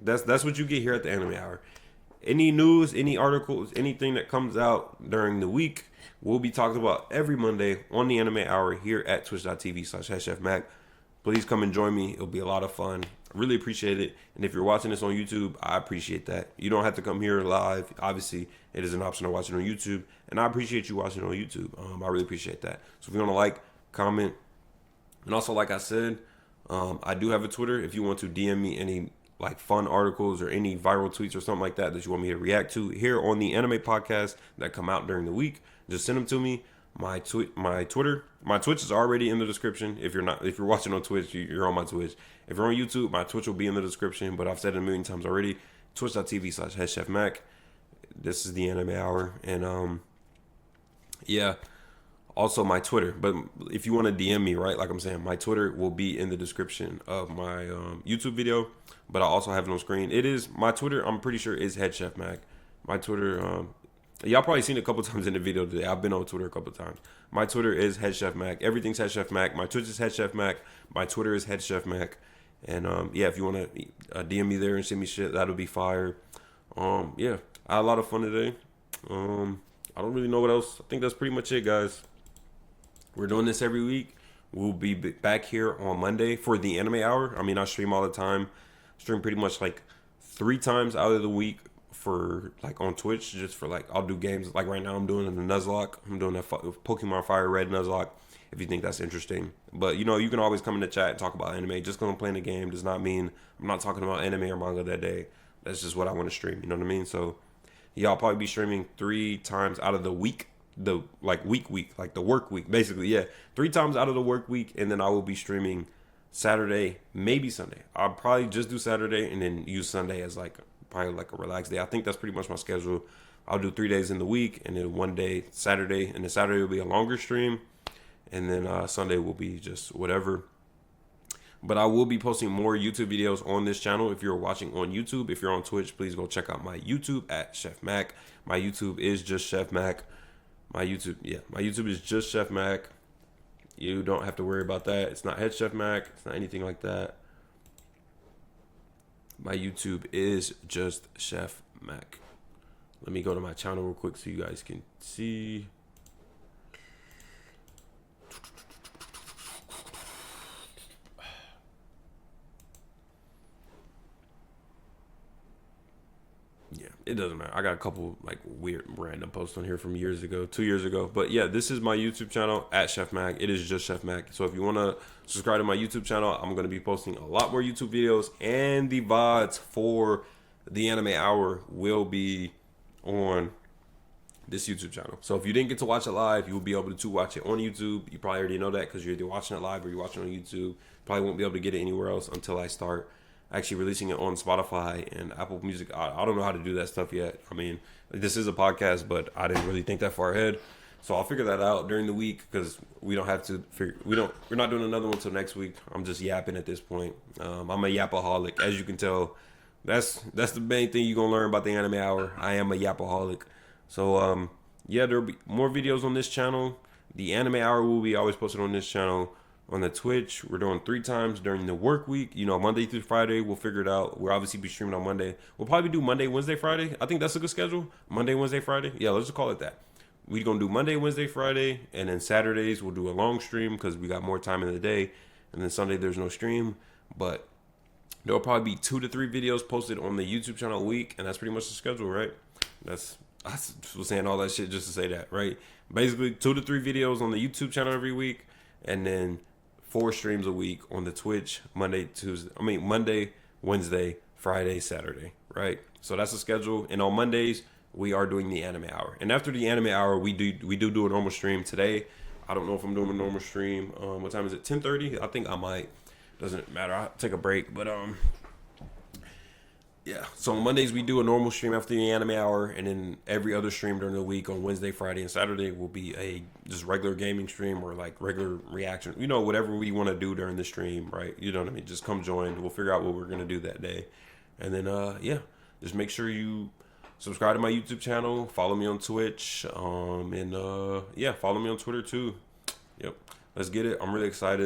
That's what you get here at the anime hour. Any news, any articles, anything that comes out during the week, we'll be talking about every Monday on the anime hour here at twitch.tv/headchefmac. Please come and join me. It'll be a lot of fun. I really appreciate it. And if you're watching this on YouTube, I appreciate that. You don't have to come here live. Obviously, it is an option to watch it on YouTube. And I appreciate you watching on YouTube. I really appreciate that. So if you want to like, comment, and also like I said, I do have a Twitter. If you want to DM me any like fun articles or any viral tweets or something like that that you want me to react to here on the anime podcast that come out during the week, just send them to me. My Twitch is already in the description. If you're watching on Twitch, you're on my Twitch. If you're on YouTube, my Twitch will be in the description. But I've said it a million times already. Twitch.tv/headchefmac. This is the anime hour, and yeah. Also my Twitter. But if you want to DM me, right, like I'm saying, my Twitter will be in the description of my YouTube video. But I also have it on screen. It is my Twitter. I'm pretty sure is HeadChefMac. My Twitter. Y'all probably seen it a couple times in the video today. I've been on Twitter a couple times. My Twitter is HeadChefMac. Everything's HeadChefMac. My Twitch is HeadChefMac. My Twitter is HeadChefMac. And yeah, if you want to DM me there and send me shit, that'll be fire. Yeah, I had a lot of fun today. I don't really know what else. I think that's pretty much it, guys. We're doing this every week. We'll be back here on Monday for the anime hour. I mean, I stream all the time. Stream pretty much like 3 times out of the week for like on Twitch, just for like I'll do games like right now I'm doing the Nuzlocke. I'm doing that Pokemon Fire Red Nuzlocke if you think that's interesting. But you know, you can always come in the chat and talk about anime. Just because I'm playing the game does not mean I'm not talking about anime or manga that day. That's just what I want to stream, you know what I mean? So yeah, I'll probably be streaming 3 times out of the week, the like week like the work week basically. Yeah, 3 times out of the work week, and then I will be streaming Saturday, maybe Sunday. I'll probably just do Saturday and then use Sunday as like probably like a relaxed day. I think that's pretty much my schedule. I'll do 3 days in the week and then 1 day Saturday, and then Saturday will be a longer stream, and then Sunday will be just whatever. But I will be posting more YouTube videos on this channel. If you're watching on YouTube, if you're on Twitch, please go check out my YouTube at Chef Mac. My YouTube is just Chef Mac. My YouTube is just Chef Mac. You don't have to worry about that. It's not Head Chef Mac. It's not anything like that. My YouTube is just Chef Mac. Let me go to my channel real quick so you guys can see. Yeah, it doesn't matter. I got a couple like weird random posts on here from 2 years ago. But yeah, this is my YouTube channel at Chef Mac. It is just Chef Mac. So if you want to subscribe to my YouTube channel, I'm going to be posting a lot more YouTube videos, and the VODs for the anime hour will be on this YouTube channel. So if you didn't get to watch it live, you will be able to watch it on YouTube. You probably already know that because you're either watching it live or you're watching it on YouTube. Probably won't be able to get it anywhere else until I start actually releasing it on Spotify and Apple Music. I don't know how to do that stuff yet. I mean, this is a podcast, but I didn't really think that far ahead. So I'll figure that out during the week because we don't have to we're not doing another one until next week. I'm just yapping at this point. I'm a yapaholic, as you can tell. That's the main thing you're gonna learn about the anime hour. I am a yapaholic. So yeah, there'll be more videos on this channel. The anime hour will be always posted on this channel. On the Twitch, we're doing 3 times during the work week. You know, Monday through Friday, we'll figure it out. We'll obviously be streaming on Monday. We'll probably do Monday, Wednesday, Friday. I think that's a good schedule. Monday, Wednesday, Friday. Yeah, let's just call it that. We're going to do Monday, Wednesday, Friday. And then Saturdays, we'll do a long stream because we got more time in the day. and then Sunday there's no stream. But there'll probably be 2 to 3 videos posted on the YouTube channel a week, and that's pretty much the schedule, right? I was saying all that shit just to say that, right? Basically, 2 to 3 videos on the YouTube channel every week, and then 4 streams a week on the Twitch Monday, Wednesday, Friday, Saturday, right? So that's the schedule. And on Mondays, we are doing the anime hour. And after the anime hour, we do a normal stream. Today, I don't know if I'm doing a normal stream. What time is it? 10:30? I think I might. Doesn't matter. I'll take a break. But yeah. So on Mondays, we do a normal stream after the anime hour. And then every other stream during the week on Wednesday, Friday, and Saturday will be a just regular gaming stream or like regular reaction. You know, whatever we want to do during the stream, right? You know what I mean? Just come join. We'll figure out what we're going to do that day. And then, yeah. Just make sure you subscribe to my YouTube channel, follow me on Twitch, and yeah, follow me on Twitter too. Yep, let's get it. I'm really excited.